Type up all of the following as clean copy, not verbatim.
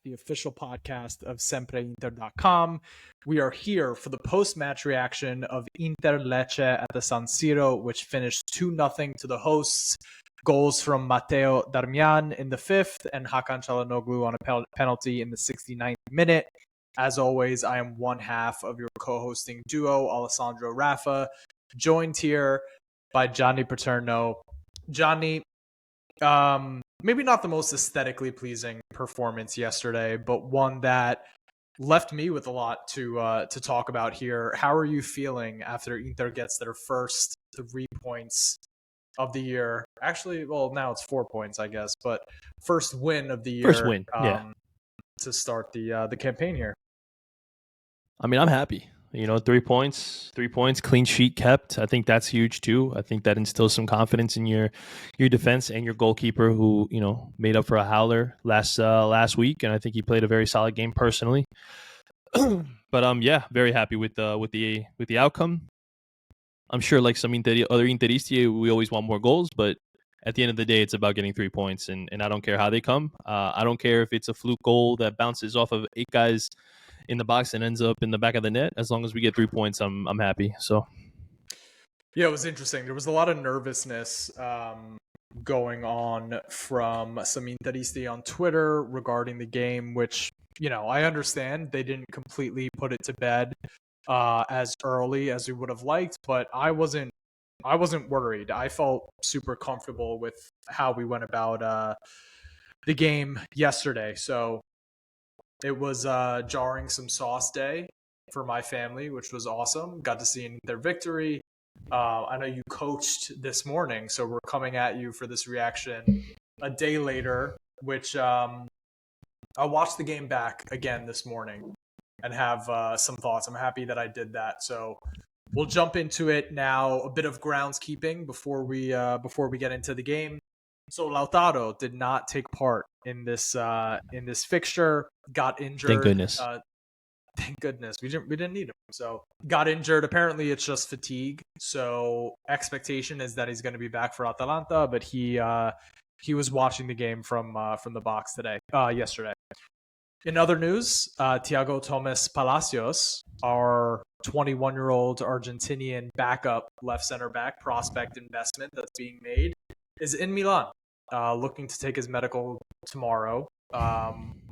the official podcast of SempreInter.com. We are here for the post-match reaction of Inter Lecce at the San Siro, which finished 2-0 to the hosts. Goals from Matteo Darmian in the 5th and Hakan Çalhanoğlu on a penalty in the 69th minute. As always, I am one half of your co-hosting duo, Alessandro Rafa, joined here by Gianni Paterno. Gianni, maybe not the most aesthetically pleasing performance yesterday, but one that left me with a lot to talk about here. How are you feeling after Inter gets their first 3 points of the year? Actually, well, now it's 4 points, I guess, but first win of the year. First win, to start the campaign here. I mean, I'm happy. 3 points, clean sheet kept. I think that's huge too. I think that instills some confidence in your defense and your goalkeeper, who made up for a howler last week, and I think he played a very solid game personally. But very happy with the outcome. I'm sure, like some other Interisti, we always want more goals, but at the end of the day, it's about getting 3 points, and I don't care how they come. I don't care if it's a fluke goal that bounces off of 8 guys in the box and ends up in the back of the net. As long as we get 3 points, I'm happy. So yeah, it was interesting. There was a lot of nervousness going on from some Interisti on Twitter regarding the game, which I understand they didn't completely put it to bed as early as we would have liked, but I wasn't worried. I felt super comfortable with how we went about the game yesterday. So it was jarring some sauce day for my family, which was awesome. Got to see their victory. I know you coached this morning, so we're coming at you for this reaction a day later, which I watched the game back again this morning and have some thoughts. I'm happy that I did that. So we'll jump into it now. A bit of groundskeeping before we get into the game. So Lautaro did not take part in this fixture. Got injured. Thank goodness. Thank goodness. We didn't need him. So got injured. Apparently it's just fatigue. So expectation is that he's going to be back for Atalanta, but he was watching the game from the box yesterday. In other news, Thiago Thomas Palacios, our 21-year-old Argentinian backup left center back prospect investment that's being made, is in Milan, looking to take his medical tomorrow.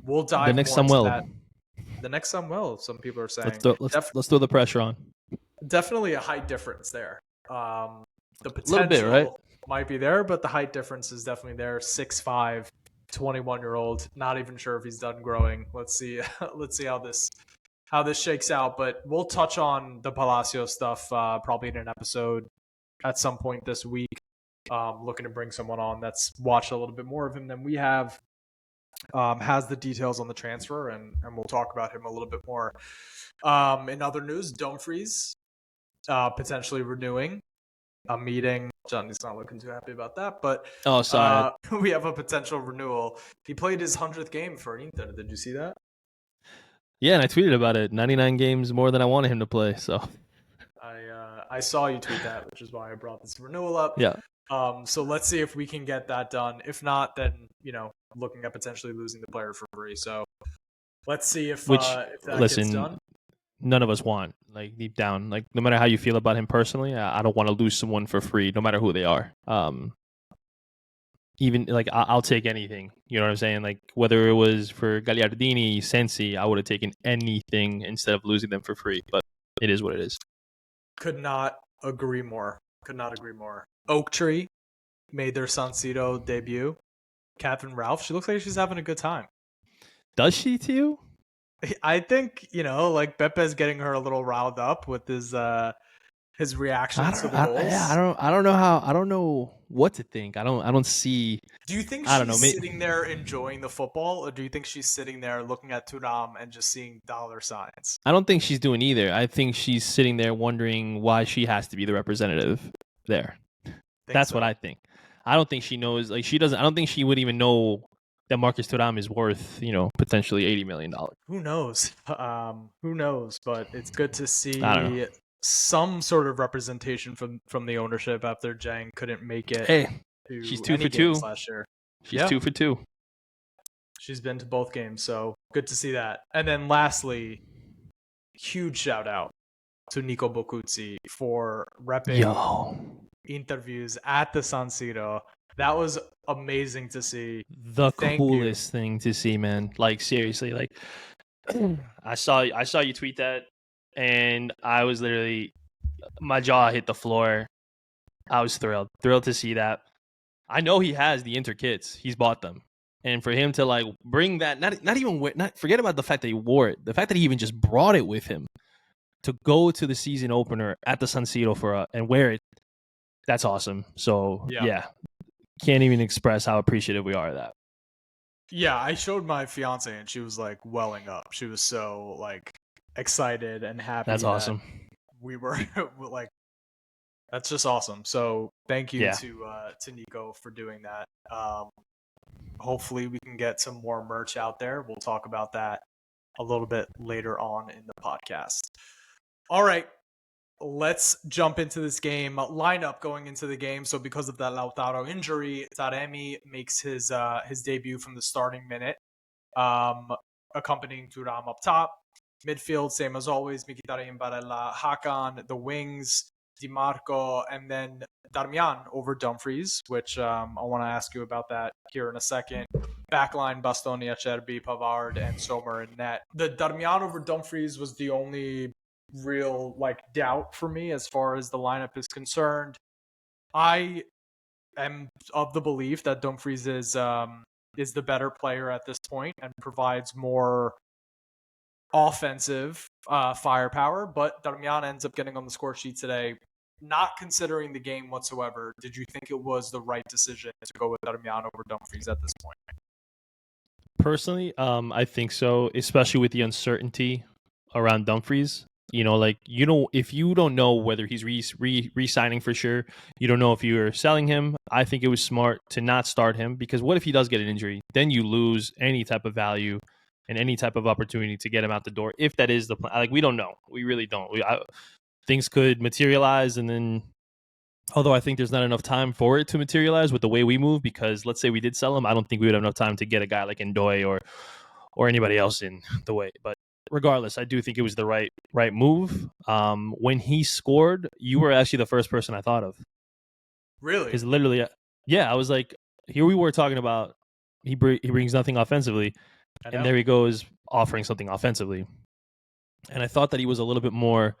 We'll dive the next more into Samuel. that. The next Samuel, some people are saying. Let's throw the pressure on. Definitely a height difference there. The potential little bit, right? might be there, but the height difference is definitely there. 6'5", 21-year-old. Not even sure if he's done growing. Let's see how this shakes out. But we'll touch on the Palacio stuff probably in an episode at some point this week. Looking to bring someone on that's watched a little bit more of him than we have. Has the details on the transfer, and we'll talk about him a little bit more. In other news, Dumfries potentially renewing a meeting. Johnny's not looking too happy about that, but sorry. We have a potential renewal. He played his 100th game for Inter. Did you see that? Yeah, and I tweeted about it. 99 games more than I wanted him to play. So I saw you tweet that, which is why I brought this renewal up. Yeah. So let's see if we can get that done. If not, then looking at potentially losing the player for free. So let's see if that gets done. None of us want, like, deep down, like, no matter how you feel about him personally, I don't want to lose someone for free, no matter who they are. Even like I'll take anything. You know what I'm saying? Like, whether it was for Gagliardini, Sensi, I would have taken anything instead of losing them for free. But it is what it is. Could not agree more. Oak Tree made their San Siro debut. Catherine Ralph, she looks like she's having a good time. Does she to you? I think, like Bepe's getting her a little riled up with his reactions to the goals. I don't know what to think. I don't see. Do you think she's sitting there enjoying the football, or do you think she's sitting there looking at Thuram and just seeing dollar signs? I don't think she's doing either. I think she's sitting there wondering why she has to be the representative there. That's what I think. I don't think she knows. Like, she doesn't. I don't think she would even know that Marcus Thuram is worth, potentially $80 million. Who knows? Who knows? But it's good to see some sort of representation from the ownership after Jang couldn't make it. Hey, she's 2 for 2 last year. She's 2 for 2. She's been to both games, so good to see that. And then lastly, huge shout out to Nico Boccuzzi for repping Yo, interviews at the San Siro. That was amazing to see. the Thank you. coolest thing to see, man. Like seriously, like I saw you tweet that, and I was literally my jaw hit the floor. I was thrilled to see that. I know he has the Inter kits. He's bought them. And for him to like bring that, not even not forget about the fact that he wore it. The fact that he even just brought it with him to go to the season opener at the San Siro for and wear it. That's awesome. So Yeah. yeah, can't even express how appreciative we are of that. Yeah, I showed my fiance and she was like welling up. She was so like excited and happy That's that awesome. we were like, that's just awesome. So thank you Yeah. to Nico for doing that. Hopefully we can get some more merch out there. We'll talk about that a little bit later on in the podcast. All right, let's jump into this game lineup going into the game. So because of that Lautaro injury, Taremi makes his debut from the starting minute, accompanying Thuram up top. Midfield, same as always, Mkhitaryan, Barella, Hakan. The wings, Di Marco, and then Darmian over Dumfries, which I want to ask you about that here in a second. Backline, Bastoni, Acerbi, Pavard, and Sommer in net. The Darmian over Dumfries was the only real like doubt for me as far as the lineup is concerned. I am of the belief that Dumfries is the better player at this point and provides more offensive firepower, but Darmian ends up getting on the score sheet today. Not considering the game whatsoever, did you think it was the right decision to go with Darmian over Dumfries at this point? Personally, I think so, especially with the uncertainty around Dumfries. You know, like if you don't know whether he's re-signing for sure, you don't know if you're selling him. I think it was smart to not start him because what if he does get an injury? Then you lose any type of value and any type of opportunity to get him out the door. If that is the plan, like we don't know, we really don't. Things could materialize, and then although I think there's not enough time for it to materialize with the way we move, because let's say we did sell him, I don't think we would have enough time to get a guy like Ndoye or anybody else in the way. But regardless, I do think it was the right move. When he scored, you were actually the first person I thought of. Really? Because literally, yeah, I was like, here we were talking about he brings nothing offensively, and there he goes offering something offensively. And I thought that he was a little bit more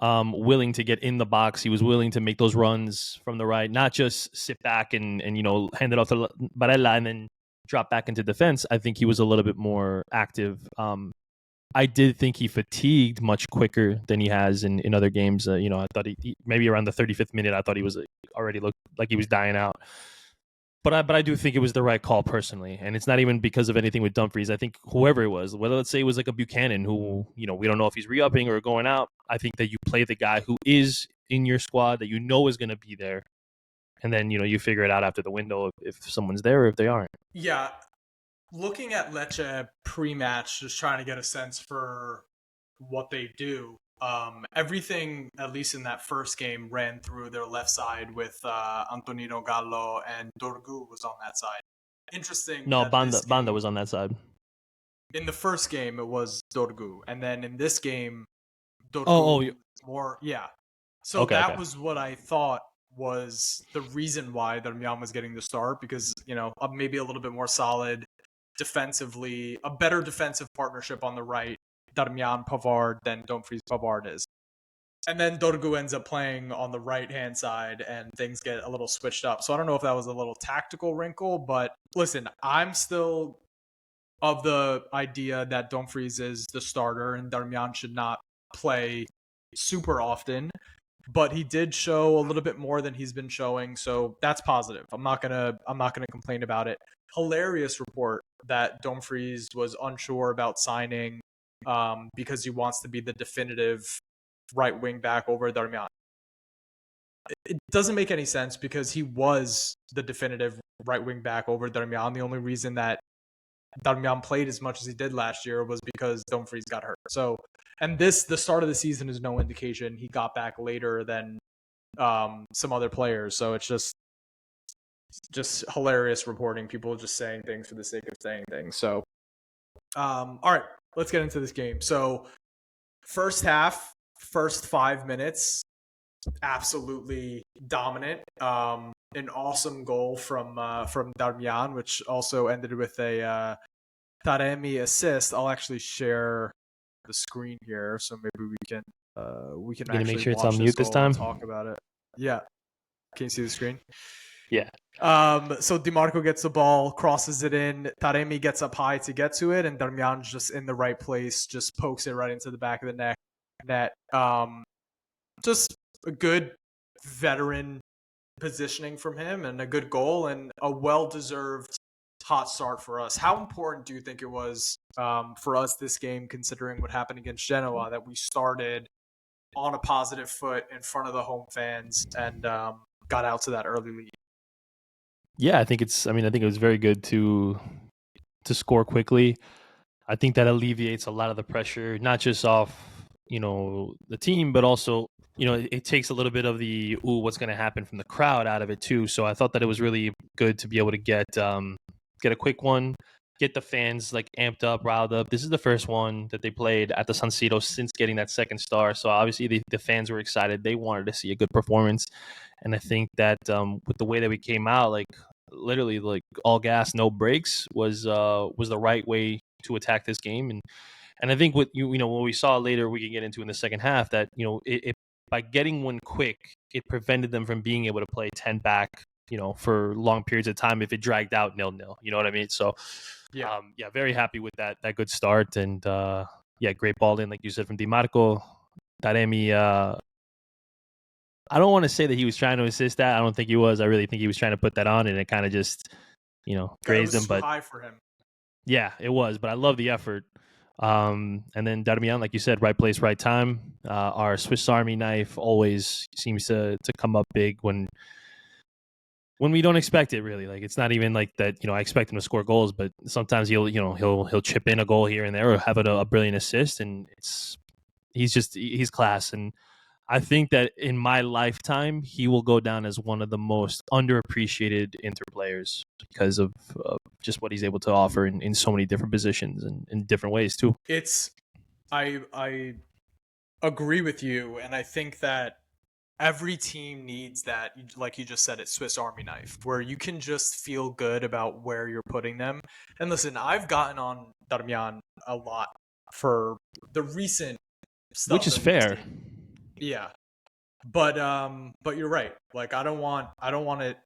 willing to get in the box. He was willing to make those runs from the right, not just sit back and hand it off to Barella and then drop back into defense. I think he was a little bit more active. I did think he fatigued much quicker than he has in other games. I thought he maybe around the 35th minute, I thought he was already looked like he was dying out. But I do think it was the right call personally, and it's not even because of anything with Dumfries. I think whoever it was, whether let's say it was like a Buchanan who we don't know if he's re-upping or going out. I think that you play the guy who is in your squad that you know is going to be there, and then you figure it out after the window if someone's there or if they aren't. Yeah, looking at Lecce pre-match, just trying to get a sense for what they do. Everything, at least in that first game, ran through their left side with Antonino Gallo, and Dorgu was on that side. Interesting. No, that Banda was on that side. In the first game, it was Dorgu, and then in this game, Dorgu more. Yeah. So that was what I thought was the reason why Darmian was getting the start, because maybe a little bit more solid defensively, a better defensive partnership on the right, Darmian Pavard, than Dumfries Pavard is. And then Dorgu ends up playing on the right-hand side, and things get a little switched up. So I don't know if that was a little tactical wrinkle, but listen, I'm still of the idea that Dumfries is the starter and Darmian should not play super often. But he did show a little bit more than he's been showing, so that's positive. I'm not gonna complain about it. Hilarious report that Dumfries was unsure about signing because he wants to be the definitive right wing back over Darmian. It doesn't make any sense because he was the definitive right wing back over Darmian. The only reason that Darmian played as much as he did last year was because Dumfries got hurt. So, and the start of the season is no indication. He got back later than some other players. So it's just, just hilarious reporting. People just saying things for the sake of saying things. So, all right, let's get into this game. So, first half, first 5 minutes, absolutely dominant. An awesome goal from Darmian, which also ended with a Taremi assist. I'll actually share the screen here, so maybe we can You gonna make actually sure it's watch on this mute this goal and time? talk about it. Yeah, can you see the screen? Yeah. So DiMarco gets the ball, crosses it in. Taremi gets up high to get to it, and Darmian's just in the right place, just pokes it right into the back of the net. Just a good veteran positioning from him, and a good goal, and a well-deserved hot start for us. How important do you think it was for us this game, considering what happened against Genoa, that we started on a positive foot in front of the home fans and got out to that early lead? Yeah, I think it was very good to score quickly. I think that alleviates a lot of the pressure, not just off, the team, but also, it takes a little bit of the what's going to happen from the crowd out of it too. So I thought that it was really good to be able to get a quick one, get the fans like amped up, riled up. This is the first one that they played at the San Siro since getting that second star. So obviously the fans were excited. They wanted to see a good performance, and I think that with the way that we came out, like literally like all gas, no brakes, was the right way to attack this game. And I think what what we saw later, we can get into in the second half, that it by getting one quick, it prevented them from being able to play 10 back, for long periods of time if it dragged out 0-0. You know what I mean? So Yeah. yeah, very happy with that good start. And yeah, great ball in, like you said, from DiMarco. Taremi, I don't want to say that he was trying to assist that. I don't think he was. I really think he was trying to put that on, and it kind of just, It grazed was him. too But high for him. yeah, it was. But I love the effort. And then Darmian, like you said, right place, right time. Our Swiss Army knife always seems to come up big when we don't expect it. Really, like it's not even like that. I expect him to score goals, but sometimes he'll chip in a goal here and there, or have a brilliant assist, and he's class. And I think that in my lifetime, he will go down as one of the most underappreciated Inter players because of just what he's able to offer in so many different positions and in different ways too. I agree with you, and I think that every team needs that, like you just said, it's Swiss Army knife, where you can just feel good about where you're putting them. And listen, I've gotten on Darmian a lot for the recent Which stuff is that we've fair. seen. Yeah. But you're right. Like I don't want it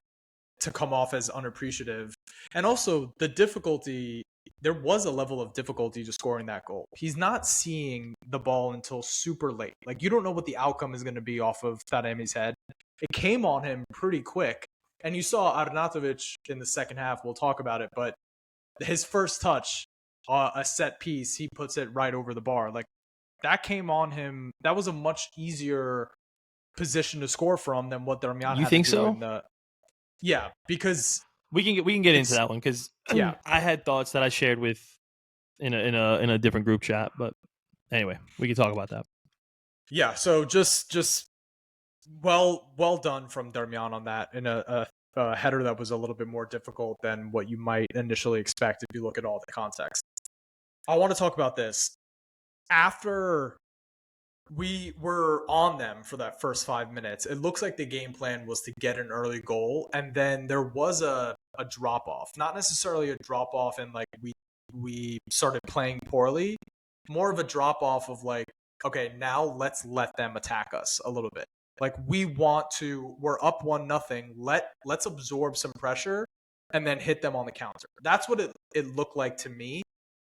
to come off as unappreciative. And also the difficulty, there was a level of difficulty to scoring that goal. He's not seeing the ball until super late. Like you don't know what the outcome is going to be off of Taremi's head. It came on him pretty quick. And you saw Arnautovic in the second half. We'll talk about it, but his first touch, a set piece, he puts it right over the bar. Like that came on him. That was a much easier position to score from than what Darmian You had to think do so? in the. Yeah, because We can get into it's that one because yeah. I had thoughts that I shared with in a different group chat. But anyway, we can talk about that. Yeah, so just well done from Darmian on that in a header that was a little bit more difficult than what you might initially expect if you look at all the context. I want to talk about this. After we were on them for that first 5 minutes, it looks like the game plan was to get an early goal, and then there was a drop off. Not necessarily a drop off and like we started playing poorly, more of a drop off of like, okay, now let's let them attack us a little bit. Like we're up 1-0. Let's absorb some pressure and then hit them on the counter. That's what it looked like to me.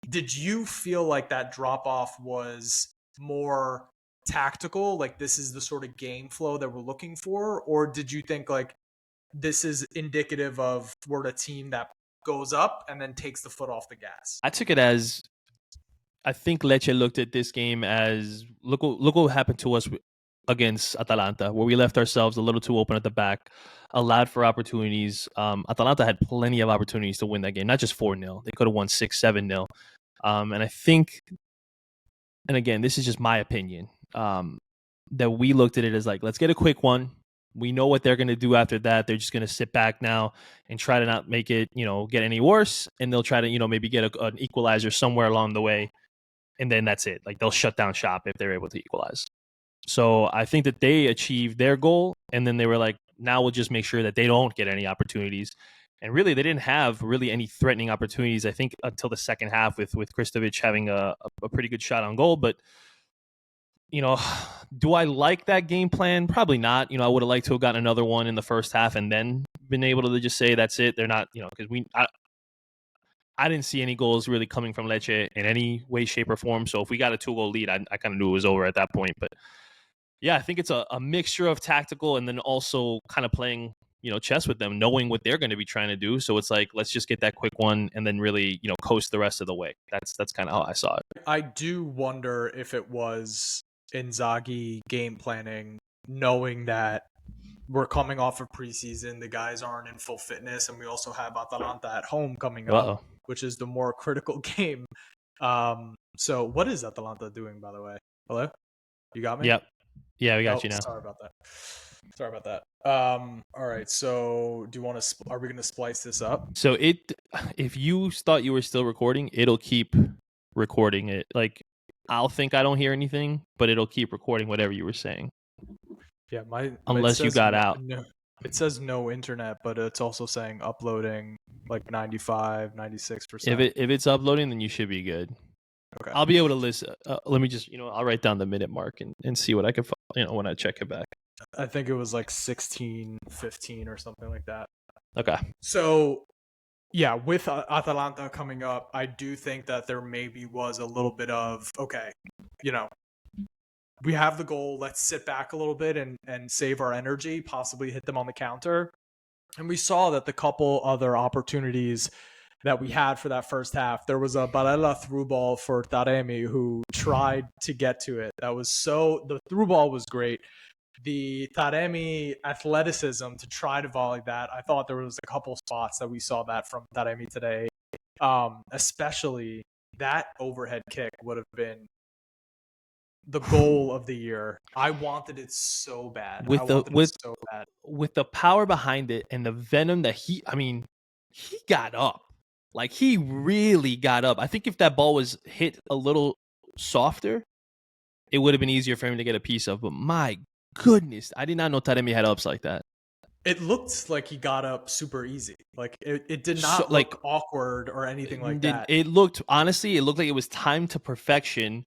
Did you feel like that drop off was more tactical, like this is the sort of game flow that we're looking for, or did you think like this is indicative of we're a team that goes up and then takes the foot off the gas? I took it as, I think Lecce looked at this game as, look what happened to us against Atalanta, where we left ourselves a little too open at the back, allowed for opportunities. Atalanta had plenty of opportunities to win that game, not just 4-0. They could have won 6-7-0. And I think, and again, this is just my opinion, that we looked at it as like, let's get a quick one. We know what they're going to do after that. They're just going to sit back now and try to not make it, get any worse. And they'll try to, maybe get an equalizer somewhere along the way. And then that's it. Like they'll shut down shop if they're able to equalize. So I think that they achieved their goal. And then they were like, now we'll just make sure that they don't get any opportunities. And really, they didn't have really any threatening opportunities, I think, until the second half with Kristovic having a pretty good shot on goal. But do I like that game plan? Probably not. I would have liked to have gotten another one in the first half and then been able to just say that's it. They're not, because I didn't see any goals really coming from Lecce in any way, shape, or form. So if we got a 2-goal lead, I kind of knew it was over at that point. But yeah, I think it's a mixture of tactical and then also kind of playing, chess with them, knowing what they're going to be trying to do. So it's like, let's just get that quick one and then really, coast the rest of the way. That's kind of how I saw it. I do wonder if it was Inzaghi game planning, knowing that we're coming off of preseason, the guys aren't in full fitness, and we also have Atalanta at home coming up, which is the more critical game. So what is Atalanta doing, by the way? Hello? You got me? Yep. Yeah, we got you now. Sorry about that. All right. So are we going to splice this up? So if you thought you were still recording, it'll keep recording it. Like, I'll think I don't hear anything, but it'll keep recording whatever you were saying. Yeah, unless you got out. It says no internet, but it's also saying uploading like 95, 96%. If it's uploading, then you should be good. Okay. I'll be able to listen. Let me just, I'll write down the minute mark and see what I can, when I check it back. I think it was like 16, 15 or something like that. Okay. So, yeah, with Atalanta coming up, I do think that there maybe was a little bit of, okay, we have the goal. Let's sit back a little bit and save our energy, possibly hit them on the counter. And we saw that the couple other opportunities that we had for that first half, there was a Barella through ball for Taremi who tried to get to it. The through ball was great. The Taremi athleticism to try to volley that, I thought there was a couple spots that we saw that from Taremi today. Especially that overhead kick would have been the goal of the year. I wanted it so bad. With the power behind it and the venom that he got up. Like, he really got up. I think if that ball was hit a little softer, it would have been easier for him to get a piece of. But my goodness, I did not know Taremi had ups like that. It looked like he got up super easy. Like, it did not look awkward or anything like that. It looked like it was timed to perfection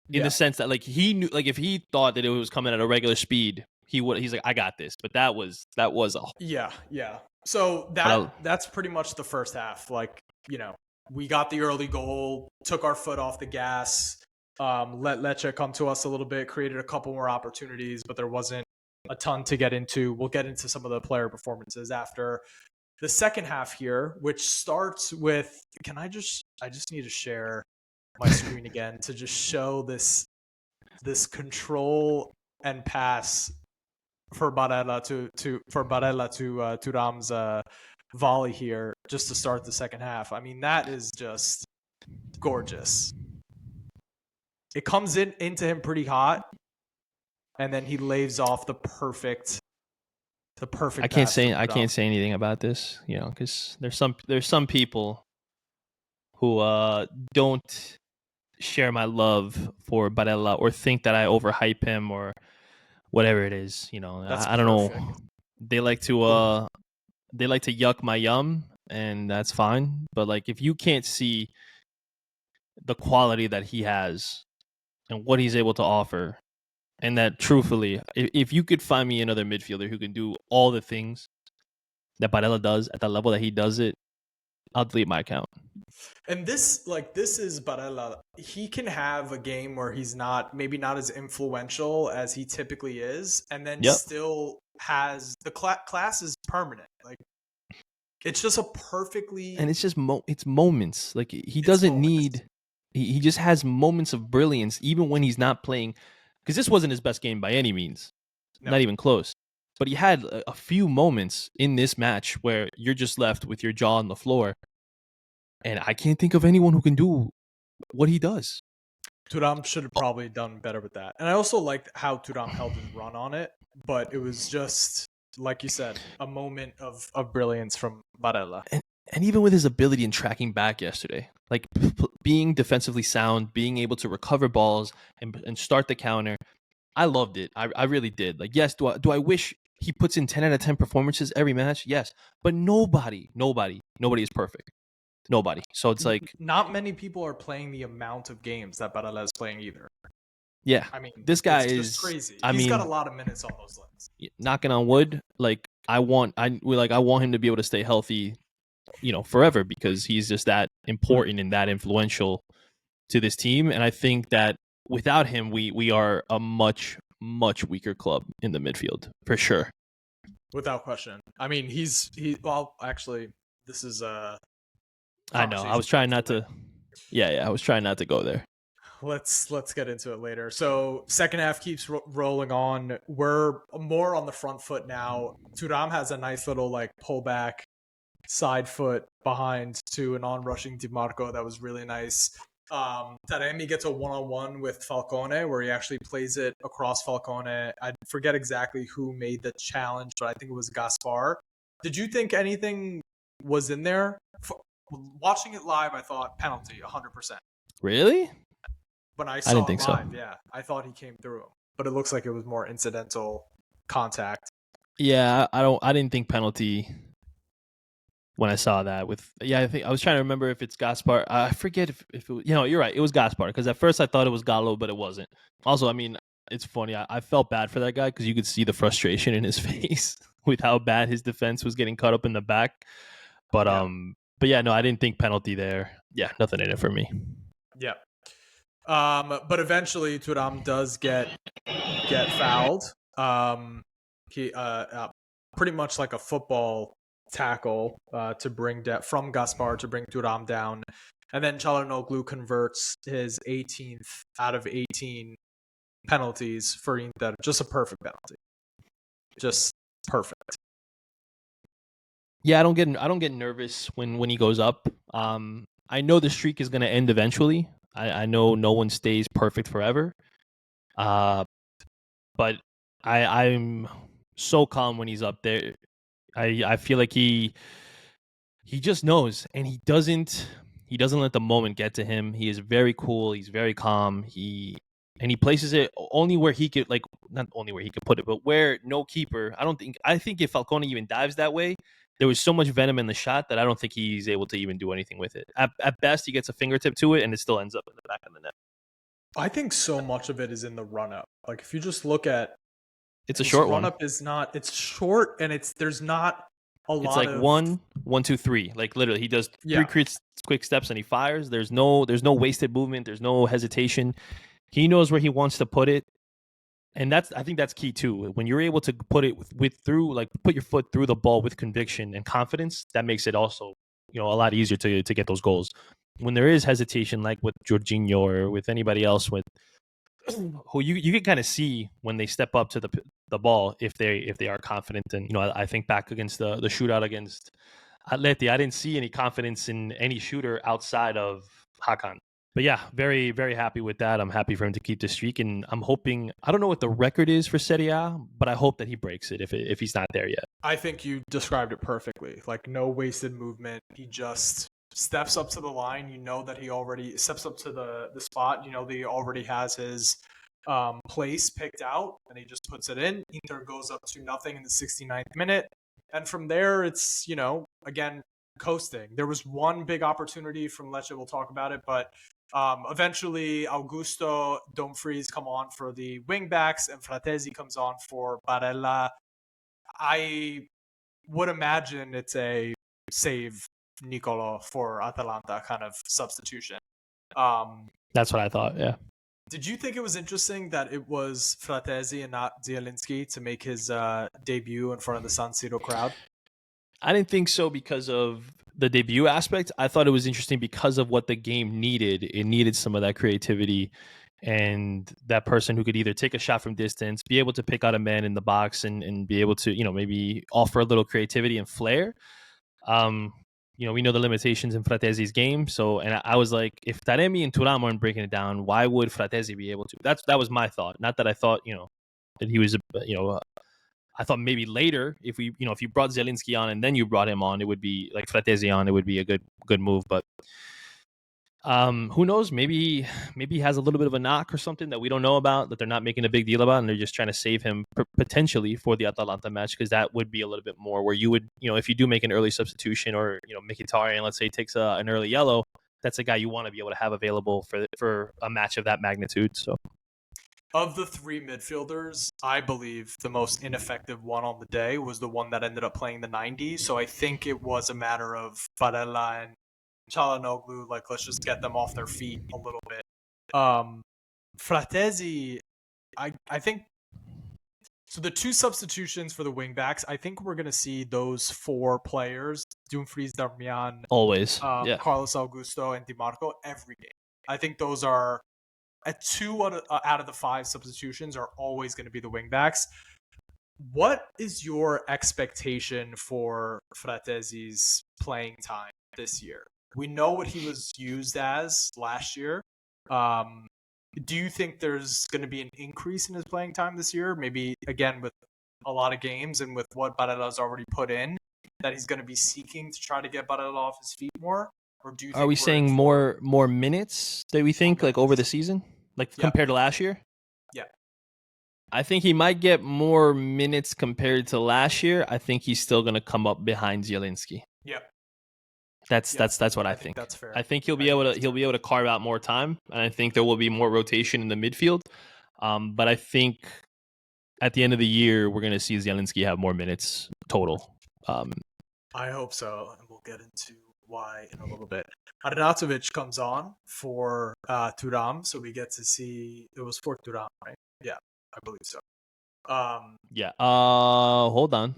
in the sense that, like, he knew, like, if he thought that it was coming at a regular speed, he's like, I got this. But that was a... Yeah. So that's pretty much the first half. Like, we got the early goal, took our foot off the gas, let Lecce come to us a little bit, created a couple more opportunities, but there wasn't a ton to get into. We'll get into some of the player performances after the second half here, which starts with, I just need to share my screen again to just show this control and pass for Barella to Thuram's volley here, just to start the second half. I mean, that is just gorgeous. It comes into him pretty hot, and then he lays off the perfect. I can't say anything about this, because there's some people who don't share my love for Barella or think that I overhype him or whatever it is. I don't know. They like to yuck my yum, and that's fine. But, like, if you can't see the quality that he has and what he's able to offer, and that, truthfully, if you could find me another midfielder who can do all the things that Barella does at the level that he does it, I'll delete my account. And this is Barella. He can have a game where he's maybe not as influential as he typically is, and then still has the class is permanent. Like, it's just a perfectly, and it's just it's moments. Like, he doesn't need. He just has moments of brilliance, even when he's not playing. Because this wasn't his best game by any means, not even close. But he had a few moments in this match where you're just left with your jaw on the floor. And I can't think of anyone who can do what he does. Thuram should have probably done better with that. And I also liked how Thuram held his run on it, but it was just like you said, a moment of brilliance from Barella. And even with his ability in tracking back yesterday, like being defensively sound, being able to recover balls and start the counter, I loved it. I really did. Like, yes, do I wish he puts in 10 out of 10 performances every match? Yes, but nobody is perfect. Nobody. So it's like, not many people are playing the amount of games that Barella is playing either. yeah, I mean, this guy it's is just crazy. I He's got a mean, lot of minutes on those legs. knocking on wood, like I want him to be able to stay healthy, forever, because he's just that important and that influential to this team. And I think that without him, we are a much weaker club in the midfield for sure. Without question. I mean, well, actually, this is I know. I was trying not to. Yeah, I was trying not to go there. Let's get into it later. So second half keeps rolling on. We're more on the front foot now. Thuram has a nice little like pullback side foot behind to an on-rushing DiMarco that was really nice. Taremi gets a one-on-one with Falcone where he actually plays it across Falcone. I forget exactly who made the challenge, but I think it was Gaspar. Did you think anything was in there? Watching it live, I thought penalty, 100%. Really? When I saw it live, yeah, I thought he came through him, but it looks like it was more incidental contact. Yeah, I didn't think penalty when I saw that. I think I was trying to remember if it's Gaspar. I forget if it was, you're right. It was Gaspar, because at first I thought it was Gallo, but it wasn't. Also, I mean, it's funny. I felt bad for that guy because you could see the frustration in his face with how bad his defense was getting cut up in the back. But yeah, no, I didn't think penalty there. Yeah, nothing in it for me. Yeah. But eventually Thuram does get fouled. He pretty much like a football tackle to bring from Gaspar to bring Thuram down, and then Çalhanoğlu converts his 18th out of 18 penalties for Inter. Just a perfect penalty. Just perfect. Yeah, I don't get nervous when he goes up. I know the streak is going to end eventually. I know no one stays perfect forever. But I'm so calm when he's up there. I feel like he just knows, and he doesn't let the moment get to him. He is very cool. He's very calm. He places it only where he could, like, not only where he could put it, but where no keeper. I think if Falcone even dives that way, there was so much venom in the shot that I don't think he's able to even do anything with it. At best, he gets a fingertip to it, and it still ends up in the back of the net. I think so much of it is in the run-up. Like, if you just look at... It's a short one. Run-up is not... It's short, and there's not a lot of... It's like 1, 2, 3. Like, literally, he does 3 quick steps, and he fires. There's no wasted movement. There's no hesitation. He knows where he wants to put it. And I think that's key too. When you're able to put it put your foot through the ball with conviction and confidence, that makes it also, a lot easier to get those goals. When there is hesitation, like with Jorginho or with anybody else, who you can kind of see when they step up to the ball if they are confident. And I think back against the shootout against Atleti, I didn't see any confidence in any shooter outside of Hakan. But yeah, very, very happy with that. I'm happy for him to keep the streak, and I'm hoping, I don't know what the record is for Serie A, but I hope that he breaks it if he's not there yet. I think you described it perfectly. Like, no wasted movement. He just steps up to the line. That he already steps up to the spot. That he already has his place picked out, and he just puts it in. Inter goes up 2-0 in the 69th minute. And from there, it's, again, coasting. There was one big opportunity from Lecce. We'll talk about it, but eventually Augusto, Dumfries come on for the wingbacks, and Fratesi comes on for Barella. I would imagine it's a save Nicolo for Atalanta kind of substitution. That's what I thought, yeah. Did you think it was interesting that it was Fratesi and not Zielinski to make his debut in front of the San Siro crowd? I didn't think so because of the debut aspect. I thought it was interesting because of what the game needed. It needed some of that creativity and that person who could either take a shot from distance, be able to pick out a man in the box, and be able to, maybe offer a little creativity and flair. We know the limitations in Fratesi's game. So, and I was like, if Taremi and Thuram aren't breaking it down, why would Fratesi be able to? That was my thought. Not that I thought, that he was, I thought maybe later, if you brought Zielinski on and then you brought him on, it would be like Fratesi on, it would be a good move. But who knows? Maybe he has a little bit of a knock or something that we don't know about, that they're not making a big deal about, and they're just trying to save him potentially for the Atalanta match, because that would be a little bit more where you would, if you do make an early substitution, or Mkhitaryan, let's say, takes an early yellow, that's a guy you want to be able to have available for a match of that magnitude. So. Of the three midfielders, I believe the most ineffective one on the day was the one that ended up playing the 90. So I think it was a matter of Barella and Çalhanoğlu, like, let's just get them off their feet a little bit. Fratesi, I think, so the two substitutions for the wingbacks, I think we're going to see those four players, Dumfries, Darmian, Always. Carlos Augusto, and Di Marco, every game. I think those are... two out of the five substitutions are always going to be the wingbacks. What is your expectation for Fratesi's playing time this year? We know what he was used as last year. Do you think there's going to be an increase in his playing time this year? Maybe, again, with a lot of games and with what Barella's already put in, that he's going to be seeking to try to get Barella off his feet more? Or do you think are we saying more minutes that we think, like, over the season, like compared to last year? Yeah. I think he might get more minutes compared to last year. I think he's still going to come up behind Zielinski. Yeah. That's what I think. That's fair. I think he'll be able to carve out more time, and I think there will be more rotation in the midfield. But I think at the end of the year, we're going to see Zielinski have more minutes total. I hope so, and we'll get into why in a little bit. Arnautovic comes on for Thuram, so we get to see, it was for Thuram, right? Yeah, I believe so. Hold on.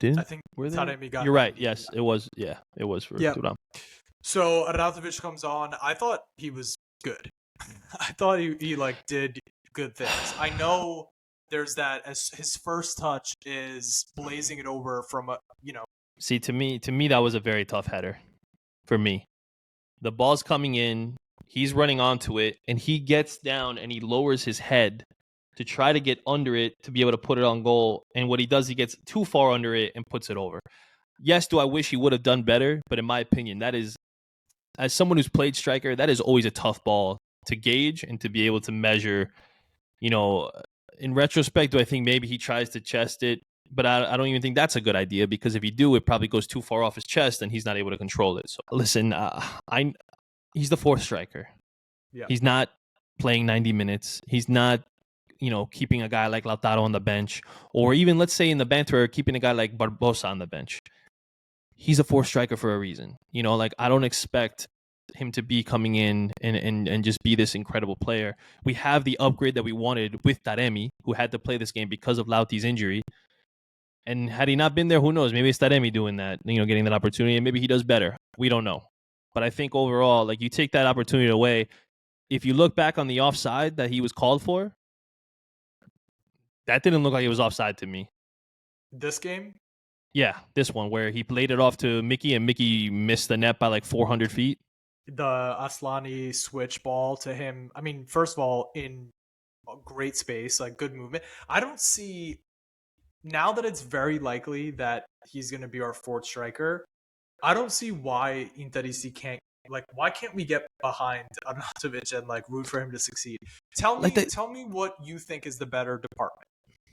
I think Taremi got... You're right. Yes, it was. Yeah, it was for Thuram. So Arnautovic comes on. I thought he was good. I thought he did good things. I know there's that, as his first touch is blazing it over from a, See, to me, that was a very tough header. For me, the ball's coming in, he's running onto it, and he gets down and he lowers his head to try to get under it to be able to put it on goal. And what he does, he gets too far under it and puts it over. Yes, do I wish he would have done better? But in my opinion, that is, as someone who's played striker, that is always a tough ball to gauge and to be able to measure. In retrospect, do I think maybe he tries to chest it? But I don't even think that's a good idea, because if you do, it probably goes too far off his chest and he's not able to control it. So listen, he's the fourth striker. Yeah. He's not playing 90 minutes. He's not, keeping a guy like Lautaro on the bench, or even, let's say, in the banter, keeping a guy like Barbosa on the bench. He's a fourth striker for a reason. I don't expect him to be coming in and just be this incredible player. We have the upgrade that we wanted with Taremi, who had to play this game because of Lauti's injury. And had he not been there, who knows? Maybe it's Taremi doing that, getting that opportunity, and maybe he does better. We don't know. But I think overall, you take that opportunity away. If you look back on the offside that he was called for, that didn't look like it was offside to me. This game? Yeah, this one, where he played it off to Mickey, and Mickey missed the net by 400 feet. The Aslani switch ball to him. I mean, first of all, in great space, good movement. I don't see... Now that it's very likely that he's going to be our fourth striker, I don't see why Interisti can't, why can't we get behind Arnautovic and root for him to succeed? Tell me what you think is the better department.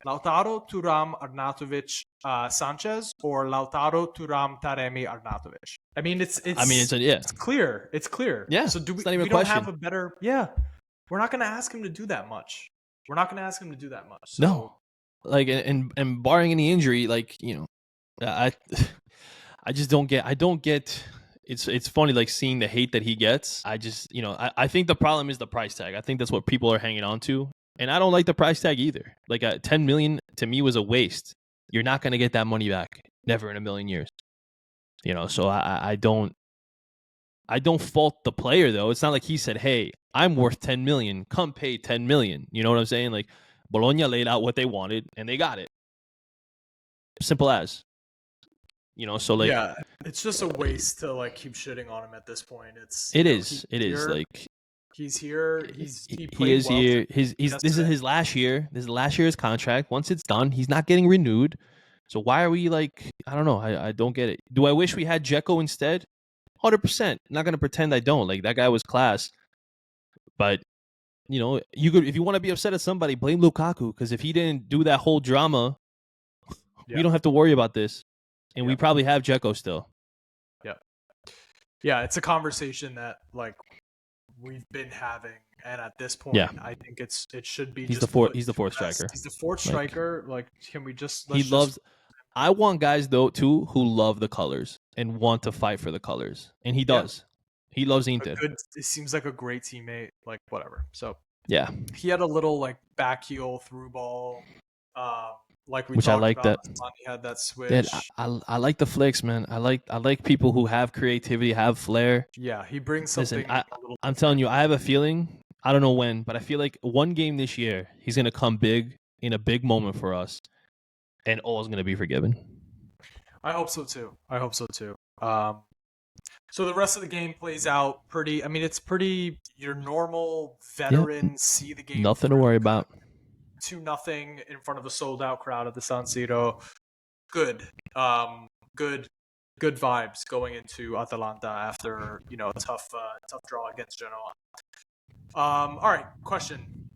Lautaro, Thuram, Arnautovic, Sanchez, or Lautaro, Thuram, Taremi, Arnautovic? I mean, it's clear. It's clear. Yeah. So we don't question. Have a better... Yeah. We're not going to ask him to do that much. So, no. And barring any injury, I just don't get. It's funny, seeing the hate that he gets. I just, I think the problem is the price tag. I think that's what people are hanging on to, and I don't like the price tag either. 10 million to me was a waste. You're not going to get that money back, never in a million years. So I don't fault the player though. It's not like he said, "Hey, I'm worth 10 million. Come pay 10 million." You know what I'm saying? Bologna laid out what they wanted, and they got it. Simple as. So yeah, it's just a waste to keep shitting on him at this point. It is. He's here. He He played is well here. This is yesterday. his last year. This is the last year of his contract. Once it's done, he's not getting renewed. So why are we like? I don't know. I don't get it. Do I wish we had Dzeko instead? 100%. Not gonna pretend I don't. Like that guy was class. But you could, if you want to be upset at somebody, blame Lukaku, because if he didn't do that whole drama, we Yeah, don't have to worry about this, and we yeah, probably have Dzeko still. yeah, yeah. It's a conversation that like we've been having, and at this point, Yeah, I think it should be he's the just fourth. put He's the to fourth rest. striker. He's the fourth Like striker. Like, can we just he let's just loves. I want guys though too who love the colors and want to fight for the colors, and he yeah, does. He loves a Inter. good. It seems like a great teammate. Like whatever. So Yeah, he had a little like back heel through ball. Um, like we which I talked like about, that. He had that That switch. I like the flicks, man. I like people who have creativity, have flair. Yeah, he brings Listen, something a little I'm telling different. you, I have a feeling. I don't know when, but I feel like one game this year he's gonna come big in a big moment for us, and all is gonna be forgiven. I hope so too. So the rest of the game plays out pretty. I mean, it's pretty your normal Yeah, veterans see the game nothing to through. worry about. 2-0 in front of a sold out crowd at the San Siro. Good, good, good vibes going into Atalanta after a tough draw against Genoa. All right, question: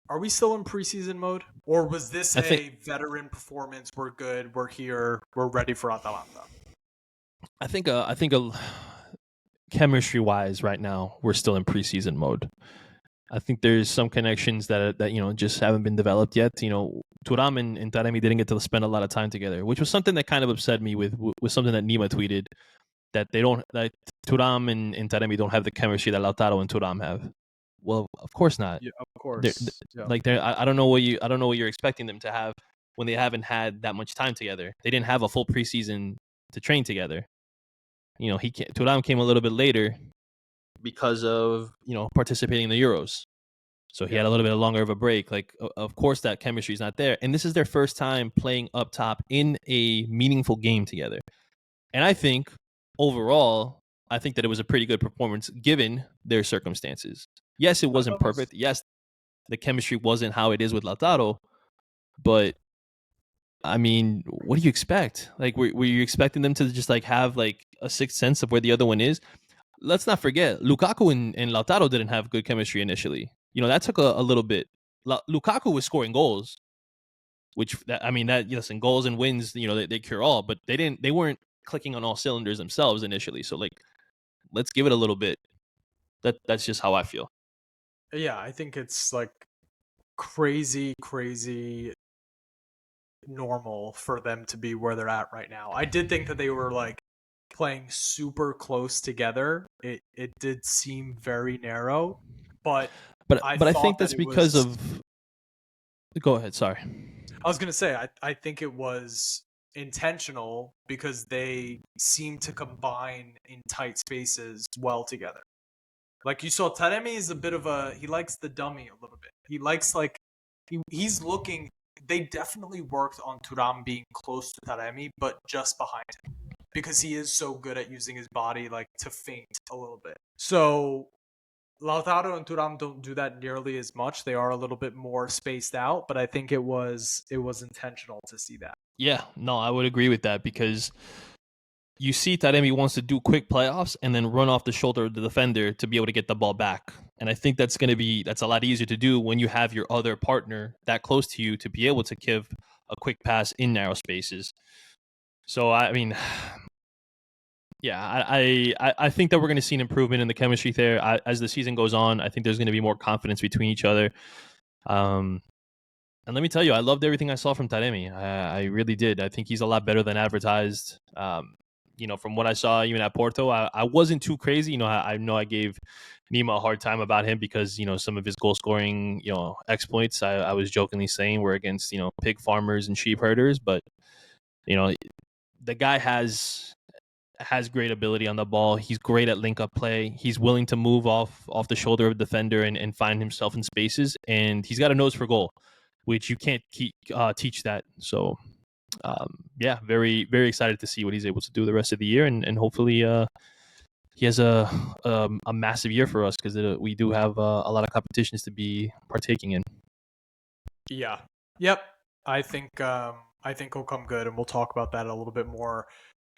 are we still in preseason mode, or was this I think a veteran performance? We're good. We're here. We're ready for Atalanta. I think chemistry wise, right now we're still in preseason mode. I think there's some connections that just haven't been developed yet. Thuram and Taremi didn't get to spend a lot of time together, which was something that kind of upset me with something that Nima tweeted, that they don't, that Thuram and Taremi don't have the chemistry that Lautaro and Thuram have. Well, of course not. Yeah, of They're, course. Yeah. like they're, I don't know what you're expecting them to have when they haven't had that much time together. They didn't have a full preseason to train together. Thuram came a little bit later because of participating in the Euros. So he Yeah. had a little bit longer of a break. Like, of course, that chemistry is not there. And this is their first time playing up top in a meaningful game together. And I think overall, I think that it was a pretty good performance given their circumstances. Yes, it I wasn't thought it was. perfect. Yes, the chemistry wasn't how it is with Lautaro. But I mean, what do you expect? Like, were you expecting them to just like have like a sixth sense of where the other one is? Let's not forget, Lukaku and Lautaro didn't have good chemistry initially. That took a little bit. Lukaku was scoring goals, listen, goals and wins, they cure all, but they weren't clicking on all cylinders themselves initially. So like, let's give it a little bit. That's just how I feel. Yeah, I think it's like crazy, crazy normal for them to be where they're at right now. I did think that they were like playing super close together. It did seem very narrow, but I But I think thought that that's it because was. of. Go ahead. Sorry. I was gonna say I think it was intentional because they seem to combine in tight spaces well together. Like you saw, Taremi is a bit of he likes the dummy a little bit. He likes like he's looking. They definitely worked on Turam being close to Taremi, but just behind him because he is so good at using his body like to feint a little bit. So Lautaro and Turam don't do that nearly as much. They are a little bit more spaced out, but I think it was intentional to see that. Yeah. No, I would agree with that because you see Taremi wants to do quick playoffs and then run off the shoulder of the defender to be able to get the ball back. And I think that's a lot easier to do when you have your other partner that close to you to be able to give a quick pass in narrow spaces. So I mean, yeah, I think that we're going to see an improvement in the chemistry there as the season goes on. I think there's going to be more confidence between each other. And let me tell you, I loved everything I saw from Taremi. I really did. I think he's a lot better than advertised. From what I saw even at Porto, I wasn't too crazy. I know I gave Nima a hard time about him because, some of his goal scoring, exploits, I was jokingly saying were against, pig farmers and sheep herders. But, the guy has great ability on the ball. He's great at link up play. He's willing to move off the shoulder of a defender and find himself in spaces. And he's got a nose for goal, which you can't teach that. So, yeah, very, very excited to see what he's able to do the rest of the year, and hopefully, he has a massive year for us because we do have a lot of competitions to be partaking in. Yeah. Yep. I think he'll come good, and we'll talk about that a little bit more.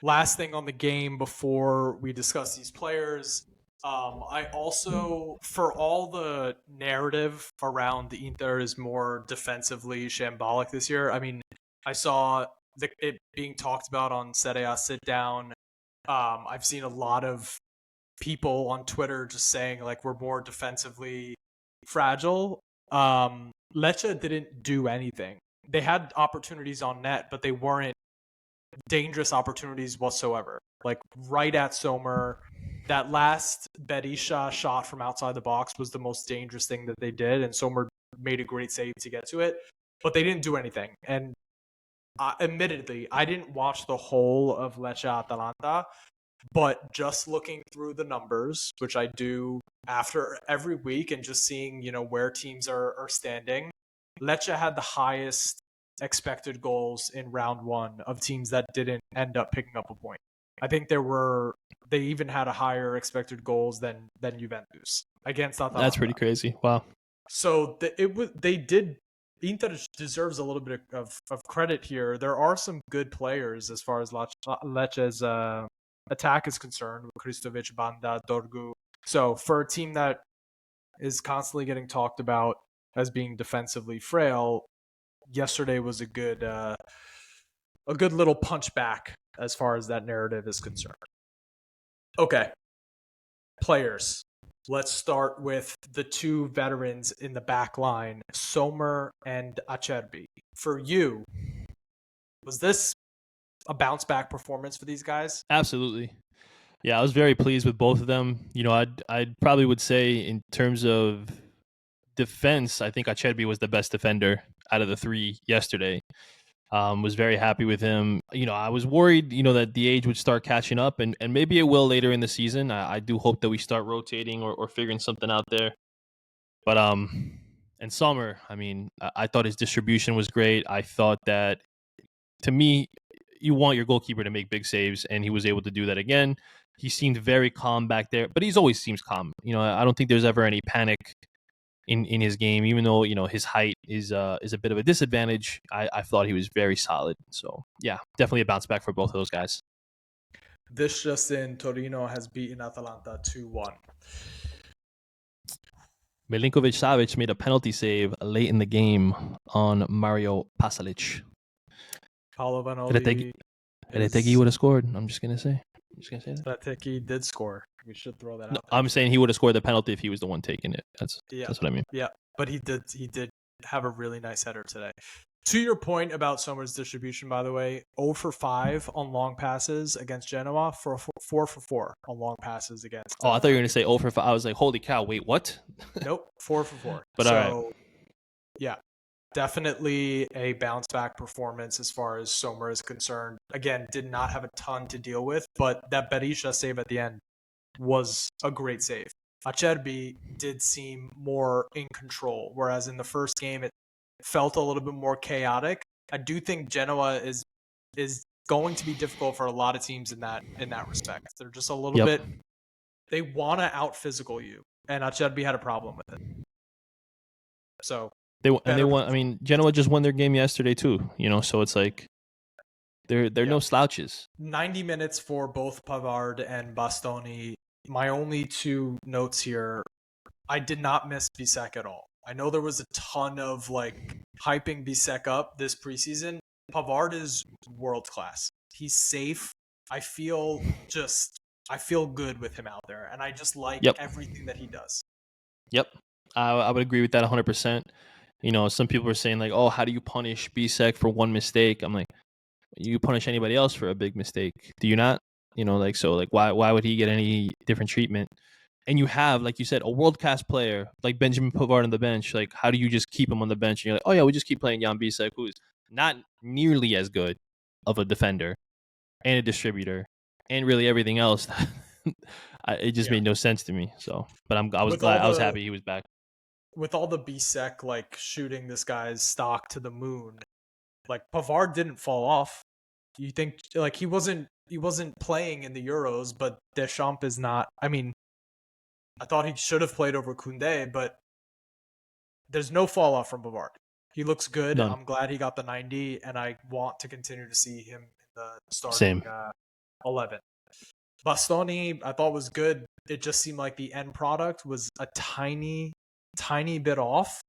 Last thing on the game before we discuss these players. I also, for all the narrative around the Inter is more defensively shambolic this year. I mean, I saw it being talked about on Serie A Sit Down. I've seen a lot of people on Twitter just saying like we're more defensively fragile. Lecce didn't do anything. They had opportunities on net, but they weren't dangerous opportunities whatsoever. Like right at Sommer, that last Berisha shot from outside the box was the most dangerous thing that they did, and Sommer made a great save to get to it, but they didn't do anything. And admittedly, I didn't watch the whole of Lecce Atalanta, but just looking through the numbers, which I do after every week, and just seeing, where teams are standing, Lecce had the highest expected goals in round one of teams that didn't end up picking up a point. I think they even had a higher expected goals than Juventus against Atalanta. That's pretty crazy. Wow. So Inter deserves a little bit of credit here. There are some good players as far as Lecce's attack is concerned, with Kristovic, Banda, Dorgu. So for a team that is constantly getting talked about as being defensively frail, yesterday was a good little punch back as far as that narrative is concerned. Okay, players. Let's start with the two veterans in the back line, Sommer and Acerbi. For you, was this a bounce back performance for these guys? Absolutely. Yeah, I was very pleased with both of them. I'd probably would say in terms of defense, I think Acerbi was the best defender out of the three yesterday. Was very happy with him. I was worried, that the age would start catching up, and maybe it will later in the season. I do hope that we start rotating or figuring something out there. But and Sommer, I mean, I thought his distribution was great. I thought that, to me, you want your goalkeeper to make big saves, and he was able to do that again. He seemed very calm back there, but he's always seems calm. I don't think there's ever any panic in his game, even though his height is a bit of a disadvantage. I thought he was very solid. So yeah, definitely a bounce back for both of those guys. This just in, Torino has beaten Atalanta 2-1. Milinkovic-Savic made a penalty save late in the game on Mario Pasalic. Paolo Vanoli Retegui would have scored. I'm just gonna say that. Retegui did score. We should throw that out. I'm saying he would have scored the penalty if he was the one taking it. That's what I mean. Yeah, but he did have a really nice header today. To your point about Sommer's distribution, by the way, 0 for 5 on long passes against Genoa, 4 for 4 on long passes against. I thought you were going to say 0 for 5. I was like, holy cow, wait, what? Nope, 4 for 4. But all right. Yeah, definitely a bounce back performance as far as Sommer is concerned. Again, did not have a ton to deal with, but that Berisha save at the end was a great save. Acerbi did seem more in control, whereas in the first game it felt a little bit more chaotic. I do think Genoa is going to be difficult for a lot of teams in that respect. They're just a little bit, they want to out physical you, and Acerbi had a problem with it. So they won. I mean, Genoa just won their game yesterday too. So it's like they're no slouches. 90 minutes for both Pavard and Bastoni. My only two notes here: I did not miss Bisek at all. I know there was a ton of hyping Bisek up this preseason. Pavard is world class. He's safe. I feel good with him out there, and I just like everything that he does. Yep, I would agree with that 100%. Some people are saying like, "Oh, how do you punish Bisek for one mistake?" I'm like, you punish anybody else for a big mistake, do you not? Why would he get any different treatment? And you have, like you said, a world-class player like Benjamin Pavard on the bench. Like, how do you just keep him on the bench? And you're like, oh yeah, we just keep playing Jan Bisek, who's not nearly as good of a defender and a distributor and really everything else. It just made no sense to me. So, but I was happy he was back. With all the Bisek shooting this guy's stock to the moon, Pavard didn't fall off. You think he wasn't playing in the Euros, but Deschamps is not. I mean, I thought he should have played over Koundé, but there's no fall off from Bavard. He looks good. None. I'm glad he got the 90, and I want to continue to see him in the starting Same. 11. Bastoni, I thought was good. It just seemed like the end product was a tiny bit off,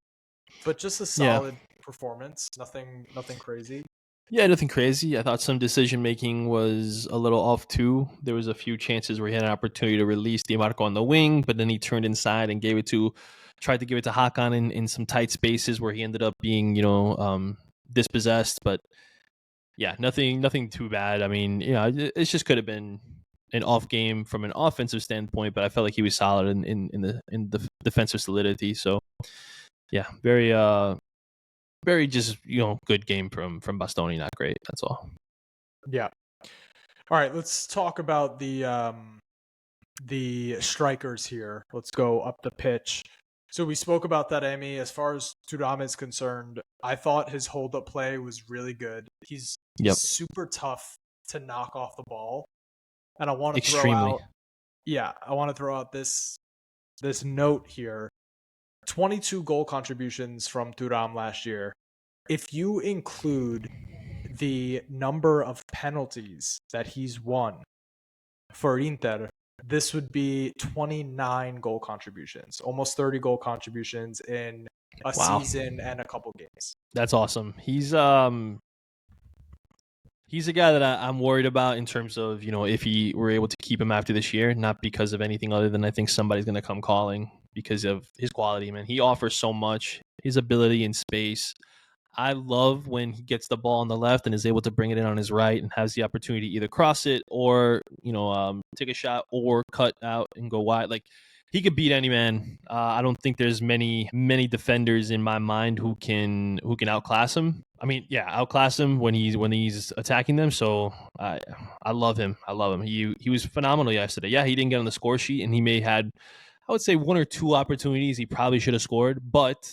but just a solid performance. Nothing crazy. Yeah, nothing crazy. I thought some decision making was a little off too. There was a few chances where he had an opportunity to release DiMarco on the wing, but then he turned inside and tried to give it to Hakan in some tight spaces where he ended up being, dispossessed. But yeah, nothing too bad. I mean, it just could have been an off game from an offensive standpoint, but I felt like he was solid in the defensive solidity. So yeah, very just good game from Bastoni. Not great. That's all. Yeah. All right. Let's talk about the strikers here. Let's go up the pitch. So we spoke about that, Emi. As far as Thuram is concerned, I thought his hold-up play was really good. He's super tough to knock off the ball, and I want to extremely. I want to throw out this note here. 22 goal contributions from Thuram last year. If you include the number of penalties that he's won for Inter, this would be 29 goal contributions, almost 30 goal contributions in a season and a couple games. That's awesome. He's a guy that I'm worried about in terms of, if he were able to keep him after this year, not because of anything other than I think somebody's going to come calling because of his quality, man. He offers so much, his ability in space. I love when he gets the ball on the left and is able to bring it in on his right and has the opportunity to either cross it or, take a shot or cut out and go wide. Like, he could beat any man. I don't think there's many defenders in my mind who can outclass him. I mean, yeah, outclass him when he's attacking them. So I love him. He was phenomenal yesterday. Yeah, he didn't get on the score sheet, and he may had, I would say, one or two opportunities he probably should have scored, but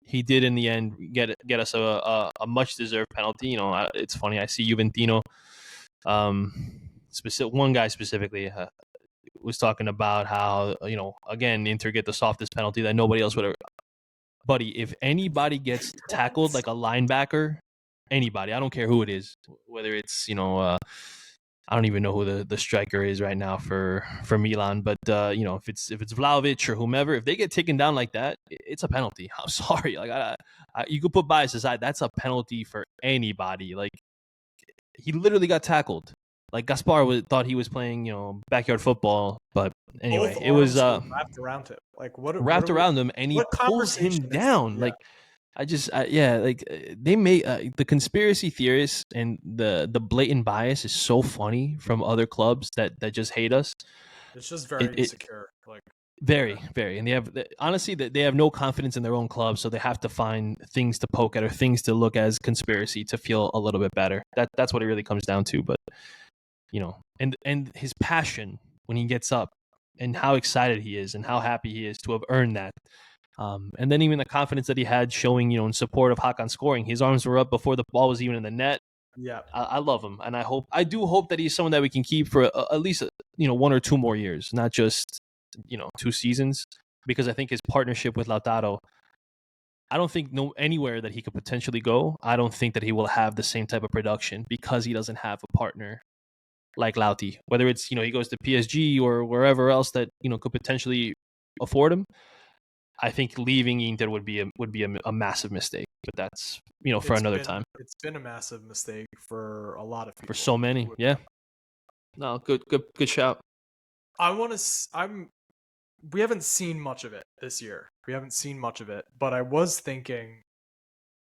he did in the end get us a much deserved penalty. It's funny. I see Juventino, one guy specifically. Was talking about how, again, Inter get the softest penalty that nobody else would have. Buddy, if anybody gets tackled like a linebacker, anybody, I don't care who it is, whether it's, I don't even know who the striker is right now for Milan, but, if it's Vlahovic or whomever, if they get taken down like that, it's a penalty. I'm sorry. Like, you could put bias aside. That's a penalty for anybody. Like, he literally got tackled. Like, Gaspar thought he was playing, backyard football, but anyway, it was wrapped around him. Like, around him, and he pulls him down. Yeah. Like, they made the conspiracy theorists and the blatant bias is so funny from other clubs that just hate us. It's just very insecure. Like, very, and they have honestly they have no confidence in their own club, so they have to find things to poke at or things to look as conspiracy to feel a little bit better. That's what it really comes down to. But and his passion when he gets up and how excited he is and how happy he is to have earned that. And then even the confidence that he had showing, in support of Hakan scoring. His arms were up before the ball was even in the net. Yeah. I love him. And I do hope that he's someone that we can keep for at least, 1 or 2 more years, not just, 2 seasons, because I think his partnership with Lautaro, I don't think anywhere that he could potentially go, I don't think that he will have the same type of production because he doesn't have a partner like Lauti, whether it's, he goes to PSG or wherever else that, could potentially afford him. I think leaving Inter would be a massive mistake, but that's, for another time. It's been a massive mistake for a lot of people. For so many. Yeah. No, good shout. We haven't seen much of it this year. But I was thinking,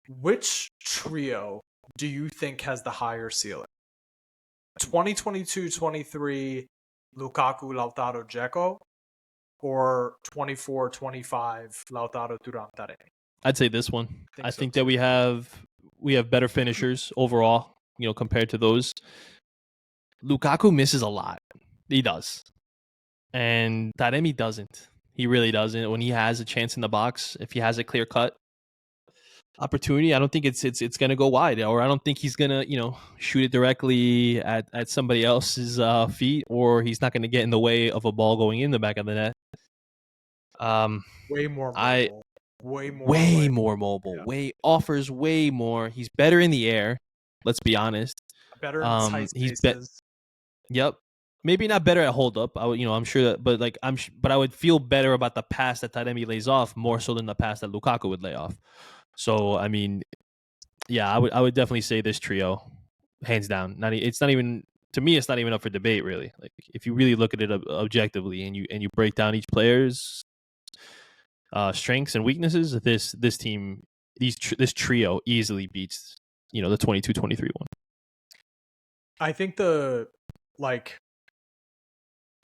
which trio do you think has the higher ceiling? 2022-23 Lukaku, Lautaro, Dzeko, or 24-25 Lautaro, Thuram, Taremi? I'd say this one. I think that we have better finishers overall, compared to those. Lukaku misses a lot. He does. And Taremi doesn't. He really doesn't. When he has a chance in the box, if he has a clear cut, opportunity. I don't think it's going to go wide, or I don't think he's going to shoot it directly at somebody else's feet, or he's not going to get in the way of a ball going in the back of the net. Way more I mobile. Way more. way more mobile. Yeah. Offers way more. He's better in the air. Let's be honest. Better in tight spaces. Yep. Maybe not better at hold up. I'm sure that, but but I would feel better about the pass that Taremi lays off more so than the pass that Lukaku would lay off. So I mean, yeah, I would definitely say this trio, hands down. It's not even to me. It's not even up for debate, really. Like if you really look at it objectively and you break down each player's strengths and weaknesses, this team, this trio easily beats the 22-23 one. I think the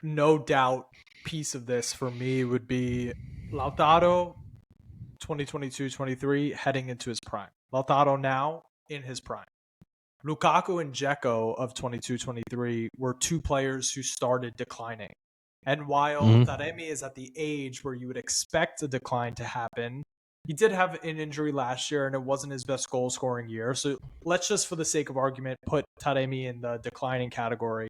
no doubt piece of this for me would be Lautaro 2022-23 heading into his prime. Lautaro now in his prime. Lukaku and Dzeko of 22-23 were two players who started declining. And while Taremi is at the age where you would expect a decline to happen, he did have an injury last year and it wasn't his best goal scoring year. So let's just, for the sake of argument, put Taremi in the declining category.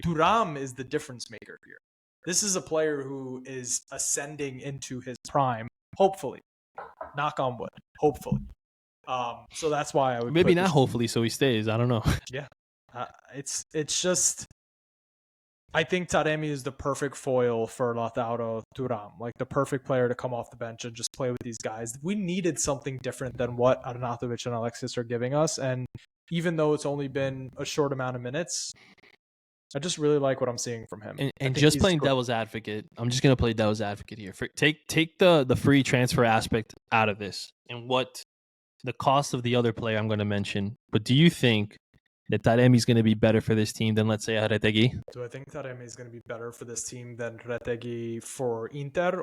Thuram is the difference maker here. This is a player who is ascending into his prime, hopefully. Knock on wood, hopefully. So that's why I would maybe not hopefully, so he stays. I don't know. Yeah, it's just. I think Taremi is the perfect foil for Lautaro Thuram, like the perfect player to come off the bench and just play with these guys. We needed something different than what Arnautovic and Alexis are giving us, and even though it's only been a short amount of minutes, I just really like what I'm seeing from him. And just playing devil's advocate, I'm just gonna play devil's advocate here. Take the free transfer aspect out of this and what the cost of the other player I'm going to mention. But do you think that Taremi is going to be better for this team than, let's say, Retegui? Do I think Taremi is going to be better for this team than Retegui for Inter?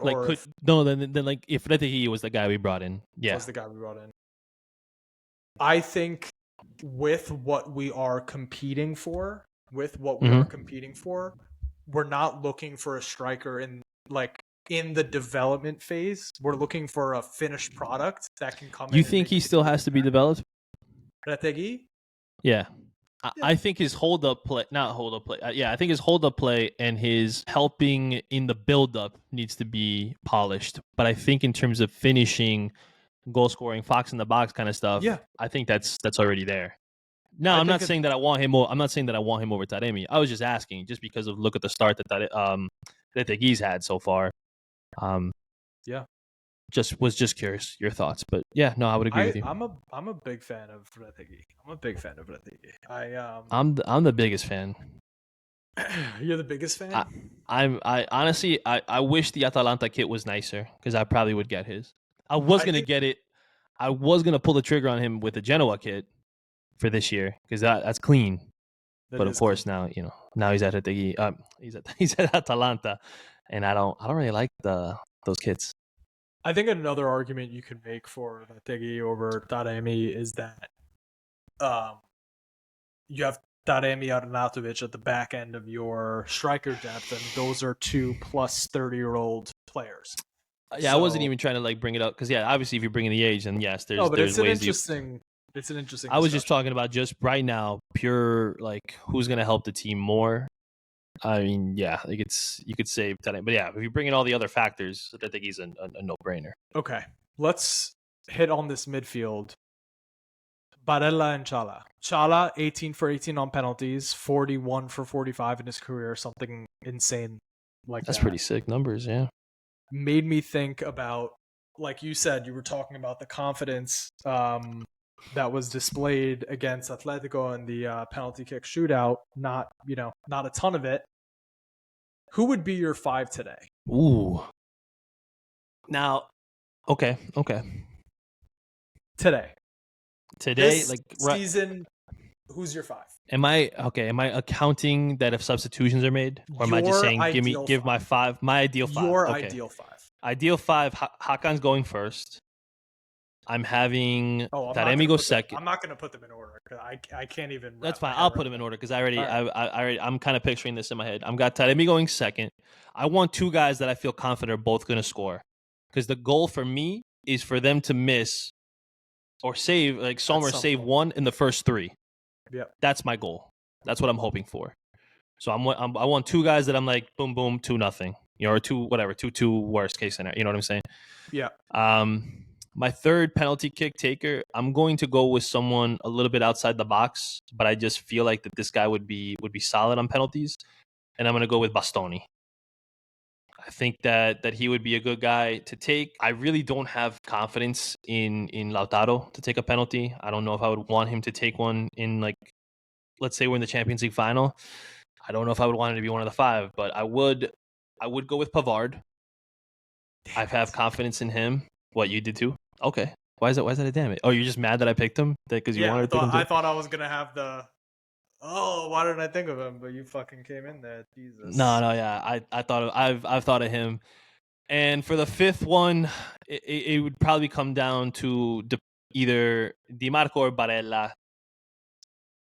Then like if Retegui was the guy we brought in, was the guy we brought in. I think with what we are competing for, we're not looking for a striker in the development phase. We're looking for a finished product that can come in. You think he still has to be developed? Retegui? Yeah. I think his hold-up play, I think his hold-up play and his helping in the build-up needs to be polished. But I think in terms of finishing, goal-scoring, fox in the box kind of stuff, I think that's already there. No, I'm not saying that I want him over Taremi. I was just asking, just because of look at the start that Retegui's had so far. Just curious your thoughts, but yeah, no, I would agree with you. I'm a big fan of Retegui. I'm the biggest fan. You're the biggest fan? I honestly I wish the Atalanta kit was nicer because I probably would get his. I was gonna pull the trigger on him with the Genoa kit for this year because that's clean. But of course clean. Now he's at Retegui. He's at Atalanta, and I don't really like those kits. I think another argument you could make for Retegui over Taremi is that you have Taremi Arnautovic at the back end of your striker depth, and those are two plus 30-year-old players. Yeah, so, I wasn't even trying to bring it up because obviously if you're bringing the age, then yes, there's it's ways. It's an interesting. I was just talking about just right now, pure who's going to help the team more. I mean, yeah, you could say that, but yeah, if you bring in all the other factors, I think he's a no-brainer. Okay, let's hit on this midfield. Barella and Chala. Chala, 18 for 18 on penalties, 41 for 45 in his career, something insane like that. That's pretty sick numbers, yeah. Made me think about, like you said, you were talking about the confidence that was displayed against Atletico in the penalty kick shootout. Not a ton of it. Who would be your 5 today? Ooh. Now, okay. Today, this season, who's your 5? Am I accounting that if substitutions are made, or am I just saying give my 5, my ideal 5? Your ideal 5. Ideal 5. Hakan's going first. I'm having Taremi go second. I'm not going to put them in order because I can't even. That's fine. I'll put them in order because I'm kind of picturing this in my head. I've got Taremi going second. I want 2 guys that I feel confident are both going to score because the goal for me is for them to miss or save like Sommer save point. one in the first 3. Yep. That's my goal. That's what I'm hoping for. So I want 2 guys that I'm like boom boom 2-0, or 2-2 worst case scenario. You know what I'm saying? Yeah. My third penalty kick taker, I'm going to go with someone a little bit outside the box, but I just feel like that this guy would be solid on penalties, and I'm going to go with Bastoni. I think that he would be a good guy to take. I really don't have confidence in Lautaro to take a penalty. I don't know if I would want him to take one in, like, let's say we're in the Champions League final. I don't know if I would want him to be one of the 5, but I would go with Pavard. I have confidence in him. What, you did too? Okay. Why is that a damn it? Oh, you're just mad that I picked him? Because you wanted to pick him too? I thought I was gonna have the why didn't I think of him? But you fucking came in there. Jesus. No, yeah. I've thought of him. And for the 5th one, it would probably come down to either Di Marco or Barella.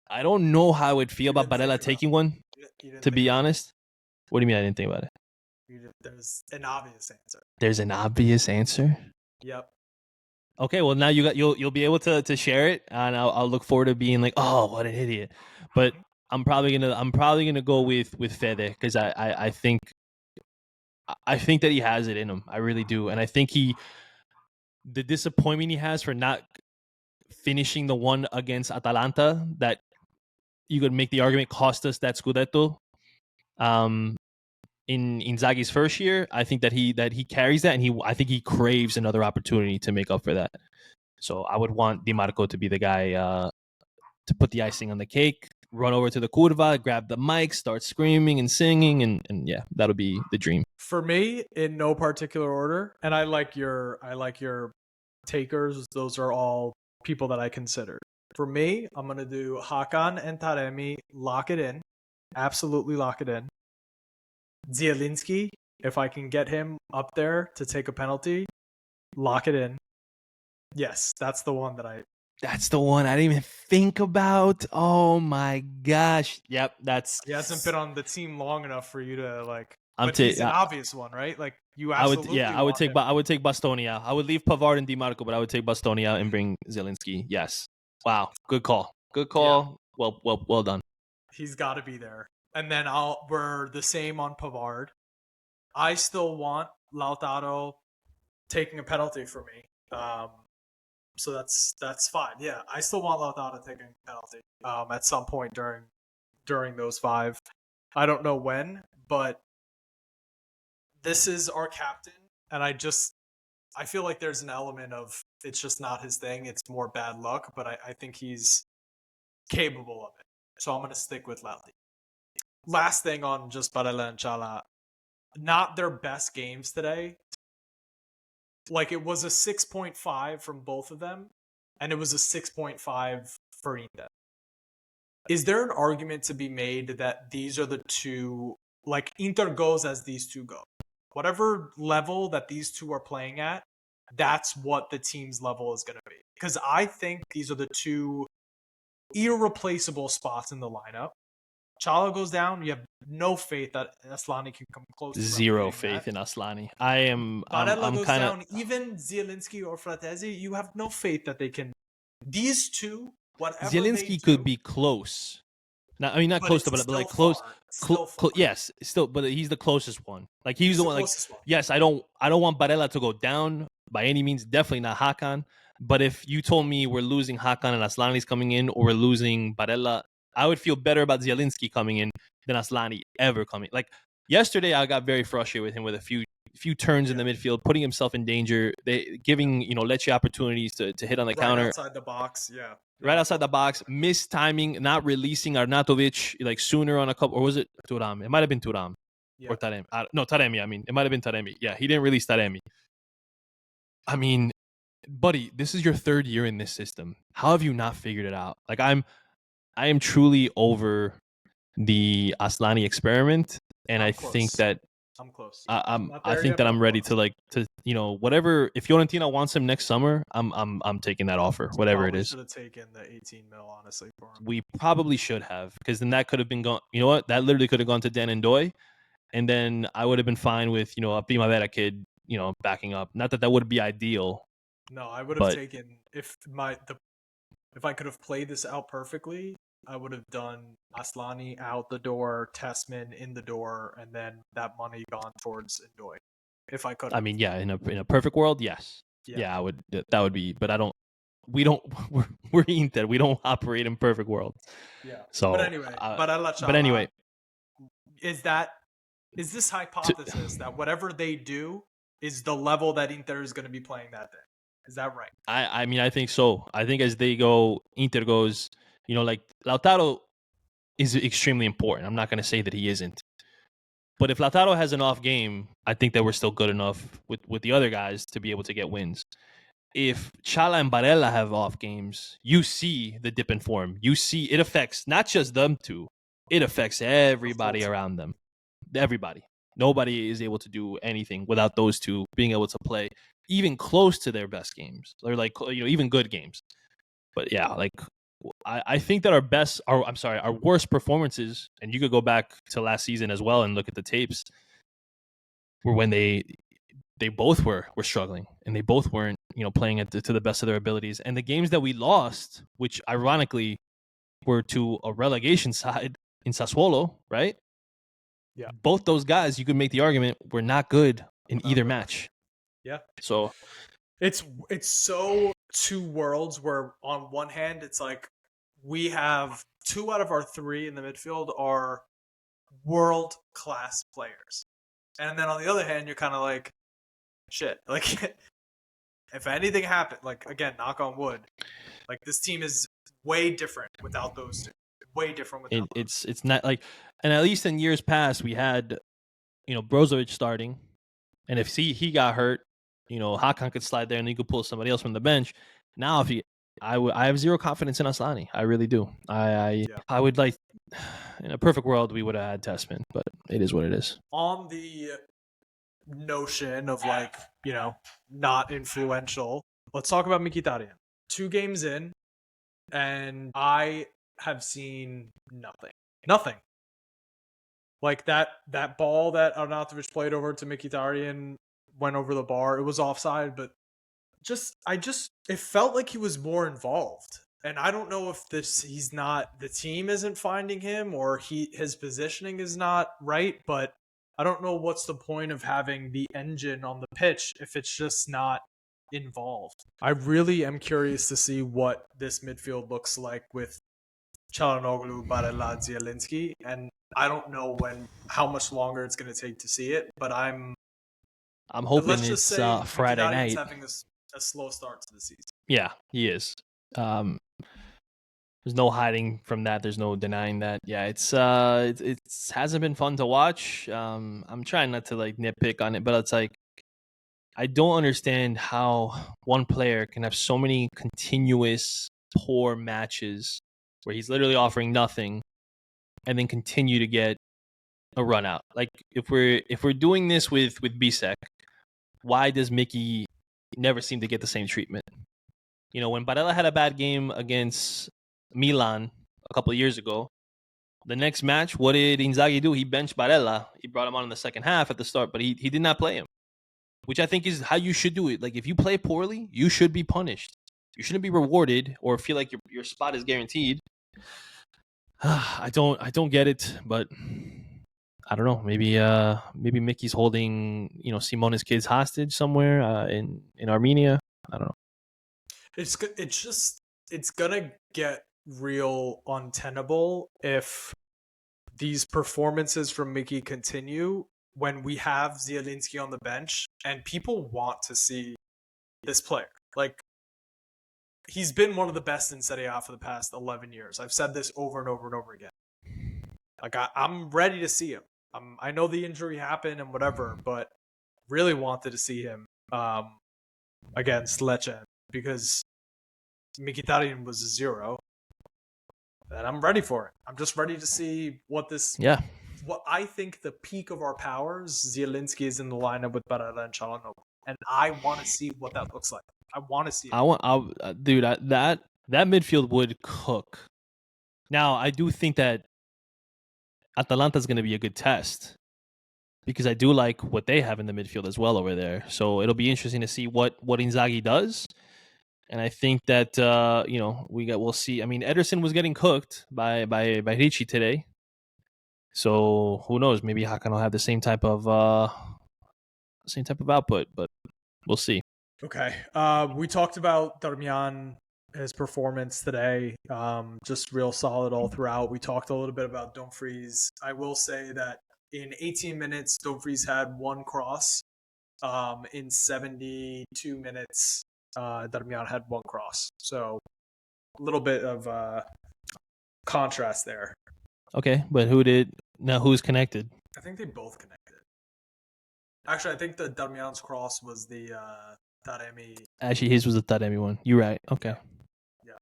I don't know how I would feel about Barella taking one, to be honest. What do you mean I didn't think about it? There's an obvious answer. There's an obvious answer? Yep. Okay, well now you'll be able to share it, and I'll look forward to being like, oh, what an idiot. But I'm probably gonna go with Fede, because I think that he has it in him. I really do, and I think the disappointment he has for not finishing the one against Atalanta, that you could make the argument cost us that Scudetto. In Inzaghi's first year, I think that he carries that, and I think he craves another opportunity to make up for that. So I would want Di Marco to be the guy to put the icing on the cake, run over to the curva, grab the mic, start screaming and singing, and yeah, that'll be the dream. For me, in no particular order, and I like your takers. Those are all people that I considered. For me, I'm gonna do Hakan and Taremi. Lock it in, absolutely lock it in. Zielinski, if I can get him up there to take a penalty, lock it in. Yes, that's the one That's the one I didn't even think about. Oh my gosh! Yep, he hasn't been on the team long enough for you to like. He's an obvious one, right? Like you absolutely. I would take Bastoni out. I would leave Pavard and Di Marco, but I would take Bastoni out and bring Zielinski. Yes. Wow. Good call. Yeah. Well done. He's got to be there. And then we're the same on Pavard. I still want Lautaro taking a penalty for me. So that's fine. Yeah, I still want Lautaro taking a penalty at some point during those 5. I don't know when, but this is our captain, and I feel like there's an element of it's just not his thing. It's more bad luck, but I think he's capable of it. So I'm going to stick with Lauti. Last thing on just Barella and Chala, not their best games today. Like, it was a 6.5 from both of them, and it was a 6.5 for Inter. Is there an argument to be made that these are the two, like, Inter goes as these two go? Whatever level that these two are playing at, that's what the team's level is going to be. Because I think these are the two irreplaceable spots in the lineup. Chala goes down, you have no faith that Asllani can come close. Zero faith in Asllani. Barella goes down, even Zielinski or Fratesi, you have no faith that they can. These two, whatever Zielinski could be close. Not close to, but like close. Yes, still, but he's the closest one. Like he's the one. Like, yes, I don't want Barella to go down by any means. Definitely not Hakan. But if you told me we're losing Hakan and Asllani's coming in, or we're losing Barella, I would feel better about Zielinski coming in than Asllani ever coming. Like yesterday, I got very frustrated with him with a few turns in the midfield, putting himself in danger, giving Lecce opportunities to hit on the counter. Outside the box, yeah. Right outside the box, missed timing, not releasing Arnautovic like sooner on a couple, or was it Thuram? It might have been Thuram or Taremi. No, Taremi. I mean, it might have been Taremi. Yeah, he didn't release Taremi. I mean, buddy, this is your 3rd year in this system. How have you not figured it out? Like I am truly over the Asllani experiment, and I think that I'm close. I think that I'm ready to whatever. If Fiorentina wants him next summer, I'm taking that offer, whatever it is. Should have taken the 18 mil, honestly, for him. We probably should have, because then that could have been gone. You know what? That literally could have gone to Dan and Doy, and then I would have been fine with a Primavera kid, backing up. Not that would be ideal, No, I would have But taken if I could have played this out perfectly, I would have done Aslani out the door, Tessman in the door, and then that money gone towards Ndoye. If I could I have. mean, yeah, in a perfect world, yes, Yeah. yeah, I would. That would be. But I don't. We don't. We're Inter. We don't operate in perfect world. Yeah. But So, anyway, Barella but Chala, anyway, is this to, hypothesis that whatever they do is the level that Inter is going to be playing that day? Is that right? I mean, I think so. I think as they go, Inter goes. Like Lautaro is extremely important. I'm not going to say that he isn't. But if Lautaro has an off game, I think that we're still good enough with the other guys to be able to get wins. If Chala and Barella have off games, you see the dip in form. You see it affects not just them two, it affects everybody around them. Everybody. Nobody is able to do anything without those two being able to play even close to their best games or even good games. But yeah, I think that our worst performances, and you could go back to last season as well and look at the tapes, were when they both were struggling and they both weren't playing to the best of their abilities. And the games that we lost, which ironically were to a relegation side in Sassuolo, right? Yeah. Both those guys, you could make the argument, were not good in either match. Yeah. So It's so two worlds where on one hand it's like we have two out of our three in the midfield are world class players. And then on the other hand, you're kind of like, shit. Like, if anything happened, like, again, knock on wood, like, this team is way different without those two. Way different without those. it's not like, and at least in years past, we had, Brozovic starting. And if he got hurt, Hakan could slide there and you could pull somebody else from the bench. Now, I have zero confidence in Aslani. I really do. I would like, in a perfect world, we would have had Tessman, but it is what it is. On the notion of, like, not influential, let's talk about Mkhitaryan. 2 games in, and I have seen nothing. Nothing. Like that ball that Arnautovic played over to Mkhitaryan went over the bar. It was offside, but it felt like he was more involved. And I don't know if the team isn't finding him or his positioning is not right, but I don't know what's the point of having the engine on the pitch if it's just not involved. I really am curious to see what this midfield looks like with Çalhanoğlu, Barella, Zielinski, and I don't know how much longer it's going to take to see it, but I'm hoping let's just it's say Friday night. Having a slow start to the season. Yeah, he is. There's no hiding from that. There's no denying that. Yeah, it hasn't been fun to watch. I'm trying not to nitpick on it, but it's like I don't understand how one player can have so many continuous poor matches where he's literally offering nothing and then continue to get a run out. Like if we're doing this with Bisek, why does Mickey never seem to get the same treatment? When Barella had a bad game against Milan a couple of years ago, the next match, what did Inzaghi do? He benched Barella. He brought him on in the second half at the start, but he did not play him, which I think is how you should do it. Like if you play poorly, you should be punished. You shouldn't be rewarded or feel like your spot is guaranteed. I don't get it, but I don't know. Maybe Mickey's holding Simone's kids hostage somewhere in Armenia. I don't know. It's gonna get real untenable if these performances from Mickey continue when we have Zielinski on the bench and people want to see this player. Like, he's been one of the best in Serie A for the past 11 years. I've said this over and over and over again. Like, I'm ready to see him. I know the injury happened and whatever, but really wanted to see him against Lecce because Mkhitaryan was a 0. And I'm ready for it. I'm just ready to see what I think the peak of our powers, Zielinski is in the lineup with Barella and Çalhanoğlu. And I want to see what that looks like. I want to see it. Dude, that midfield would cook. Now, I do think that Atalanta's going to be a good test. because I do like what they have in the midfield as well over there. So it'll be interesting to see what Inzaghi does. And I think that we'll see. I mean, Ederson was getting cooked by Ricci today. So who knows? Maybe Hakan will have the same type of output, but we'll see. Okay. We talked about Darmian, his performance today. Just real solid all throughout. We talked a little bit about Dumfries. I will say that in 18 minutes, Dumfries had one cross. In 72 minutes, Darmian had one cross. So a little bit of contrast there. Okay, but who's connected? I think they both connected. Actually, I think the Darmian's cross was the Taremi. Actually, his was the Taremi one. You're right. Okay. Yeah.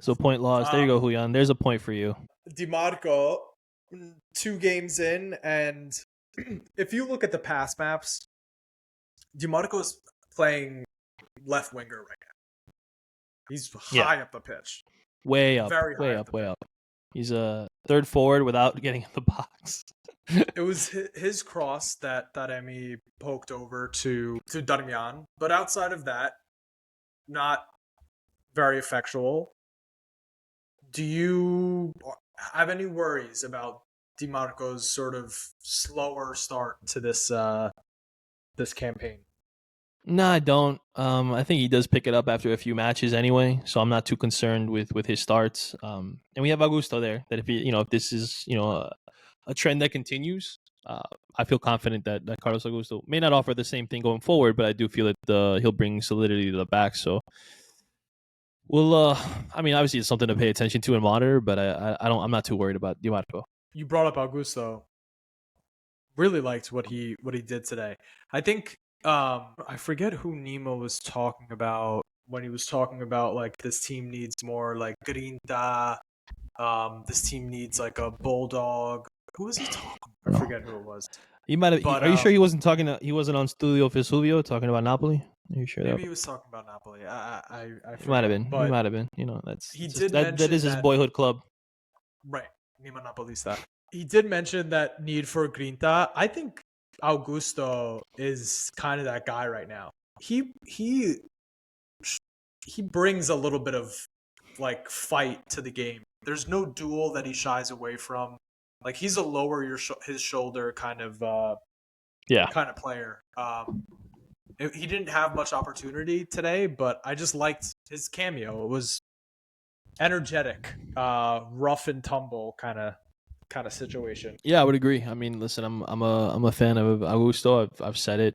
So point lost. There you go, Julian. There's a point for you. DiMarco, 2 games in, and if you look at the pass maps, DiMarco's playing left winger right now. He's high up the pitch. Way up. Very way high up. Way up. He's a third forward without getting in the box. It was his cross that Taremi poked over to Darmian. But outside of that, not very effectual. Do you have any worries about DiMarco's sort of slower start to this campaign? No, I don't. I think he does pick it up after a few matches anyway, so I'm not too concerned with his starts. And we have Augusto there. That if this is a trend that continues, I feel confident that Carlos Augusto may not offer the same thing going forward, but I do feel that he'll bring solidity to the back. So we'll. I mean, obviously it's something to pay attention to and monitor, but I'm not too worried about DiMarco. You brought up Augusto. Really liked what he did today. I think. I forget who Nemo was talking about when he was talking about like this team needs more like Grinta. This team needs like a bulldog. Who was he talking? I forget who it was. He might have. Are you sure he wasn't talking? He wasn't on Studio Vesuvio talking about Napoli. Are you sure? Maybe he was talking about Napoli. I forget. Might have been. He might have been. That is his boyhood club. Right, Nemo Napolista. He did mention that need for Grinta. I think Augusto is kind of that guy right now. He brings a little bit of like fight to the game. There's no duel that he shies away from. Like he's a lower his shoulder kind of player. He didn't have much opportunity today, but I just liked his cameo. It was energetic, rough and tumble kind of situation. Yeah, I would agree. I mean, listen, I'm a fan of Augusto. I've said it.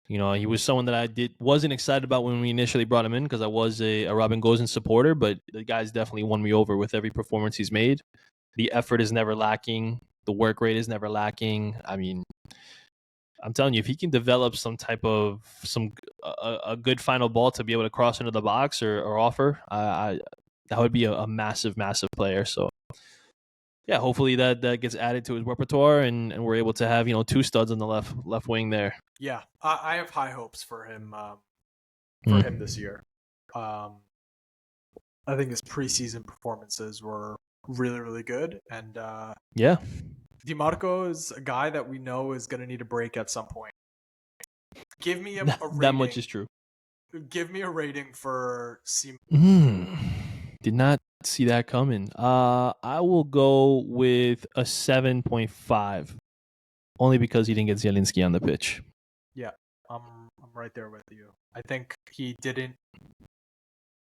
He was someone that I wasn't excited about when we initially brought him in because I was a Robin Gosens supporter, but the guy's definitely won me over with every performance he's made. The effort is never lacking. The work rate is never lacking. I mean, I'm telling you, if he can develop some type of a good final ball to be able to cross into the box or offer, that would be a massive, massive player. So. Yeah, hopefully that gets added to his repertoire, and we're able to have 2 studs on the left wing there. Yeah, I have high hopes for him him this year. I think his preseason performances were really, really good, and DiMarco is a guy that we know is going to need a break at some point. Give me a rating. That much is true. Give me a rating for Did not see that coming. I will go with a 7.5, only because he didn't get Zielinski on the pitch. Yeah, I'm right there with you. I think he didn't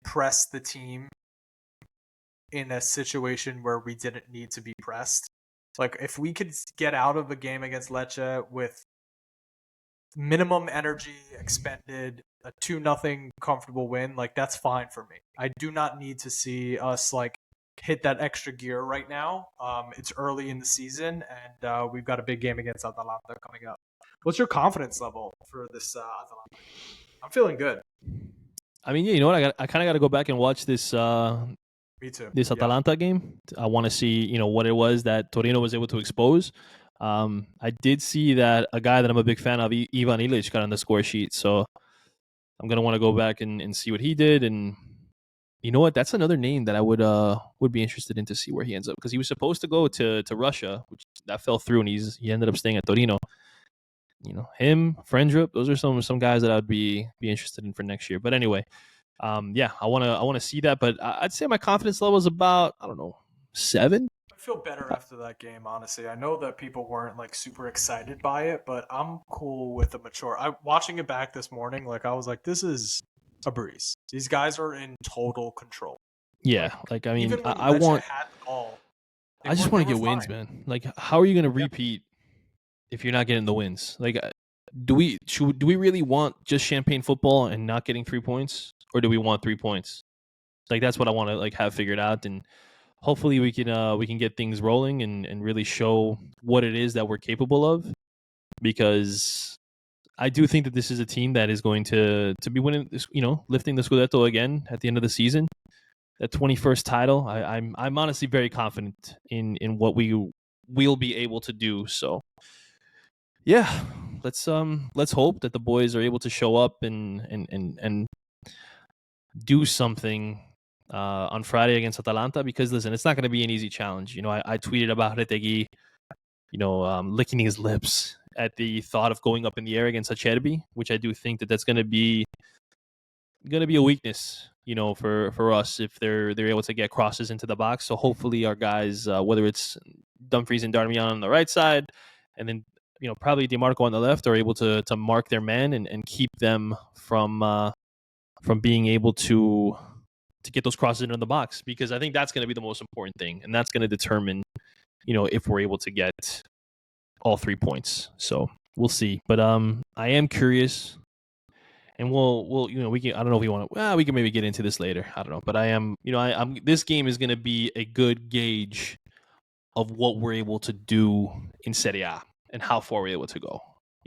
press the team in a situation where we didn't need to be pressed. Like if we could get out of a game against Lecce with minimum energy expended, a 2-0 comfortable win, like that's fine for me. I do not need to see us like hit that extra gear right now. It's early in the season, and we've got a big game against Atalanta coming up. What's your confidence level for this Atalanta? I'm feeling good. I mean, you know what? I kind of got to go back and watch this. Me too. This Atalanta game. I want to see what it was that Torino was able to expose. I did see that a guy that I'm a big fan of, Ivan Ilic, got on the score sheet. So I'm going to want to go back and see what he did. And you know what? That's another name that I would be interested in to see where he ends up. Because he was supposed to go to Russia, which that fell through, and he ended up staying at Torino. him, Friendrup, those are some guys that I'd be interested in for next year. But anyway, yeah, I wanna see that. But I'd say my confidence level is about, I don't know, 7. I feel better after that game, honestly. I know that people weren't like super excited by it, but I'm cool with the mature. I watching it back this morning, like I was like, this is a breeze. These guys are in total control. Yeah, like I mean, Even when I Lecce want. had the ball, I just want they to were get wins, fine. man. Like, how are you going to Yep. repeat if you're not getting the wins? Like, do we really want just champagne football and not getting 3 points, or do we want 3 points? Like, that's what I want to like have figured out, and hopefully we can get things rolling and really show what it is that we're capable of. Because I do think that this is a team that is going to be winning this, lifting the Scudetto again at the end of the season. That 21st title, I'm honestly very confident in what we'll be able to do. So yeah, let's hope that the boys are able to show up and do something on Friday against Atalanta, because listen, it's not going to be an easy challenge. I tweeted about Retegi, licking his lips at the thought of going up in the air against Acerbi, which I do think that's going to be a weakness, for us if they're able to get crosses into the box. So hopefully our guys, whether it's Dumfries and Darmian on the right side, and then probably DiMarco on the left, are able to mark their man and keep them from being able to get those crosses into the box, because I think that's going to be the most important thing, and that's going to determine if we're able to get all 3 points. So we'll see, but I am curious. And we'll we can, I don't know if we want to, we can maybe get into this later. I don't know, but I am, I'm this game is going to be a good gauge of what we're able to do in Serie A and how far we're able to go.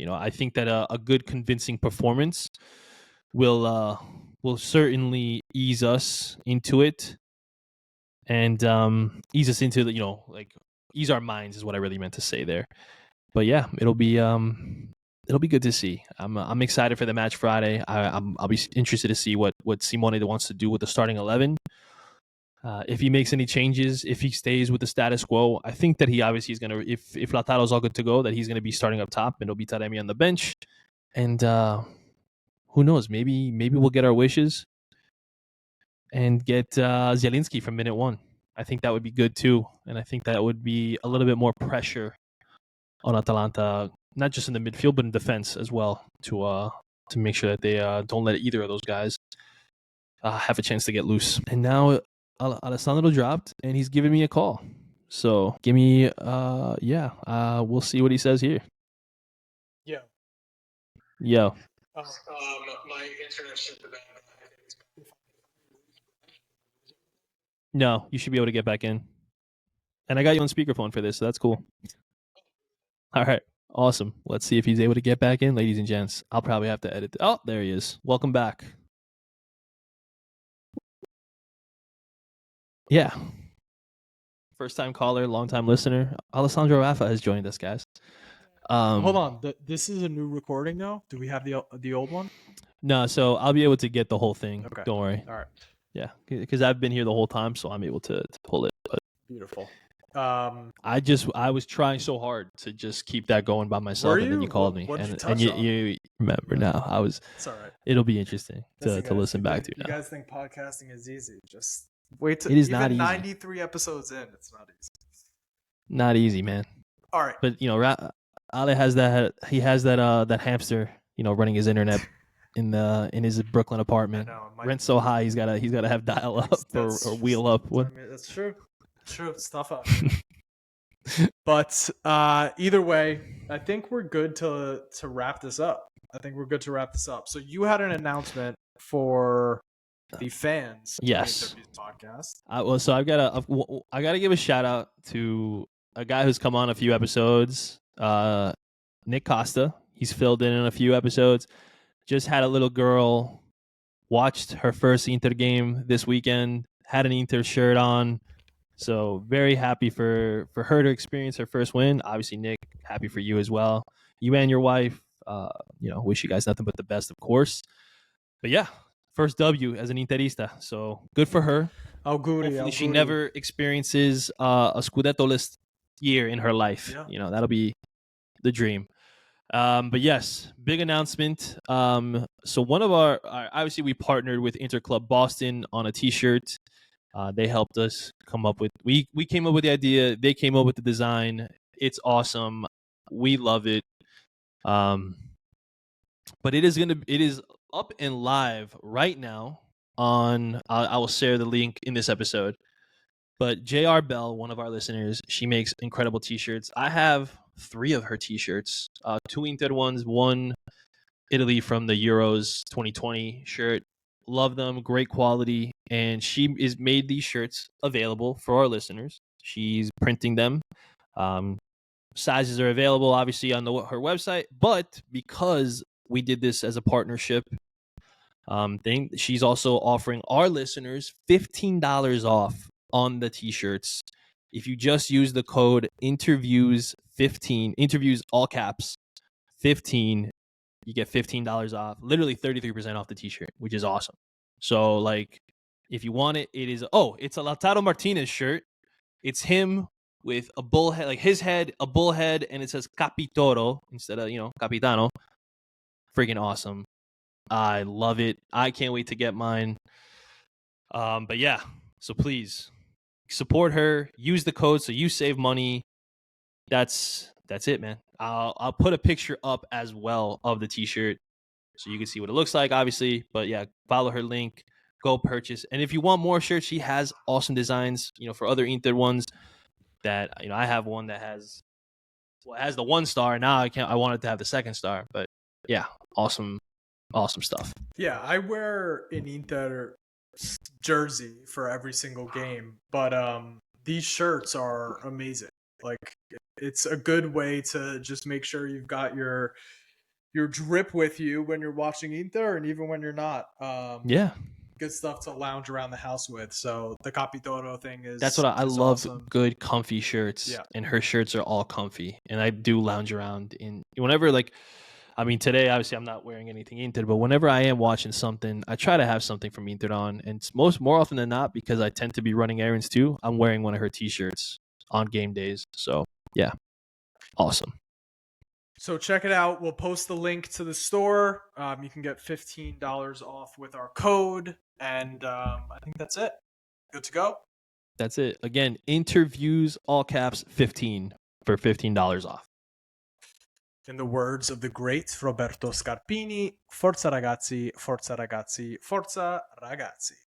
I think that a good convincing performance will certainly ease us into it, and ease us into the, like ease our minds is what I really meant to say there. But yeah, it'll be good to see. I'm excited for the match Friday. I'll be interested to see what Simone wants to do with the starting 11. If he makes any changes, if he stays with the status quo, I think that he obviously is gonna. If Lautaro's all good to go, that he's gonna be starting up top, and it'll be Taremi on the bench. And who knows? Maybe we'll get our wishes and get Zielinski from minute one. I think that would be good too, and I think that would be a little bit more pressure on Atalanta, not just in the midfield but in defense as well, to make sure that they don't let either of those guys have a chance to get loose. And now Alessandro dropped, and he's giving me a call. So give me, we'll see what he says here. Yeah. Yo. My internet shut down. No, you should be able to get back in. And I got you on speakerphone for this, so that's cool. All right. Awesome. Let's see if he's able to get back in, ladies and gents. I'll probably have to edit. Oh, there he is. Welcome back. Yeah. First time caller, long time listener. Alessandro Rafa has joined us, guys. Hold on. This is a new recording now? Do we have the old one? No, so I'll be able to get the whole thing. Okay. Don't worry. All right. Yeah, because I've been here the whole time, so I'm able to pull it. But beautiful. I was trying so hard to just keep that going by myself, and then you called me, and you remember now. I was. It's all right. It'll be interesting to listen back to. You guys think podcasting is easy? Just wait till it is even not easy. 93 episodes in. It's not easy. Not easy, man. All right, but Ale has that. He has that hamster, running his internet in his Brooklyn apartment. Rent's so high, he's gotta have dial up or wheel up. What? I mean, that's true. True, it's tough out. But either way, I think we're good to wrap this up. So you had an announcement for the fans. Yes. Of the InterViews podcast. So I gotta give a shout out to a guy who's come on a few episodes. Nick Costa. He's filled in a few episodes. Just had a little girl. Watched her first Inter game this weekend. Had an Inter shirt on. So very happy for her to experience her first win. Obviously, Nick, happy for you as well. You and your wife, wish you guys nothing but the best, of course. But yeah, first W as an Interista. So good for her. Hopefully she never experiences a Scudetto list year in her life. Yeah. That'll be the dream. But yes, big announcement. So one of our obviously we partnered with Interclub Boston on a T-shirt. They helped us come up with we came up with the idea. They came up with the design. It's awesome. We love it. Um, but it is up and live right now on. I will share the link in this episode. But J.R. Bell, one of our listeners, she makes incredible T-shirts. I have 3 of her T-shirts, 2 Inter ones, one Italy from the Euros 2020 shirt. Love them, great quality, and she is made these shirts available for our listeners. She's printing them. Um, Sizes are available, obviously, on her website, but because we did this as a partnership thing, she's also offering our listeners $15 off on the T-shirts if you just use the code InterViews15, interviews all caps 15. You get $15 off, literally 33% off the T-shirt, which is awesome. So like, if you want it, it's a Lautaro Martinez shirt. It's him with a bull head, like his head, a bull head, and it says Capitoro instead of Capitano. Freaking awesome. I love it. I can't wait to get mine. But yeah, so please support her. Use the code so you save money. That's it, man. I'll put a picture up as well of the T-shirt so you can see what it looks like, obviously. But yeah, follow her link. Go purchase. And if you want more shirts, she has awesome designs. For other Inter ones that I have one that has it has the 1 star. Now I wanted to have the 2nd star. But yeah, awesome stuff. Yeah, I wear an Inter jersey for every single game, but these shirts are amazing. Like, it's a good way to just make sure you've got your drip with you when you're watching Inter and even when you're not. Yeah. Good stuff to lounge around the house with. So the Capitoro thing That's what I is love. awesome. Good comfy shirts. Yeah. And her shirts are all comfy. And I do lounge around in whenever, like, I mean, today obviously I'm not wearing anything Inter, but whenever I am watching something, I try to have something from Inter on. And it's more often than not, because I tend to be running errands too, I'm wearing one of her T-shirts on game days. So yeah, awesome. So check it out. We'll post the link to the store. You can get $15 off with our code. And I think that's it. Good to go. That's it. Again, InterViews, all caps, 15 for $15 off. In the words of the great Roberto Scarpini, forza ragazzi, forza ragazzi, forza ragazzi.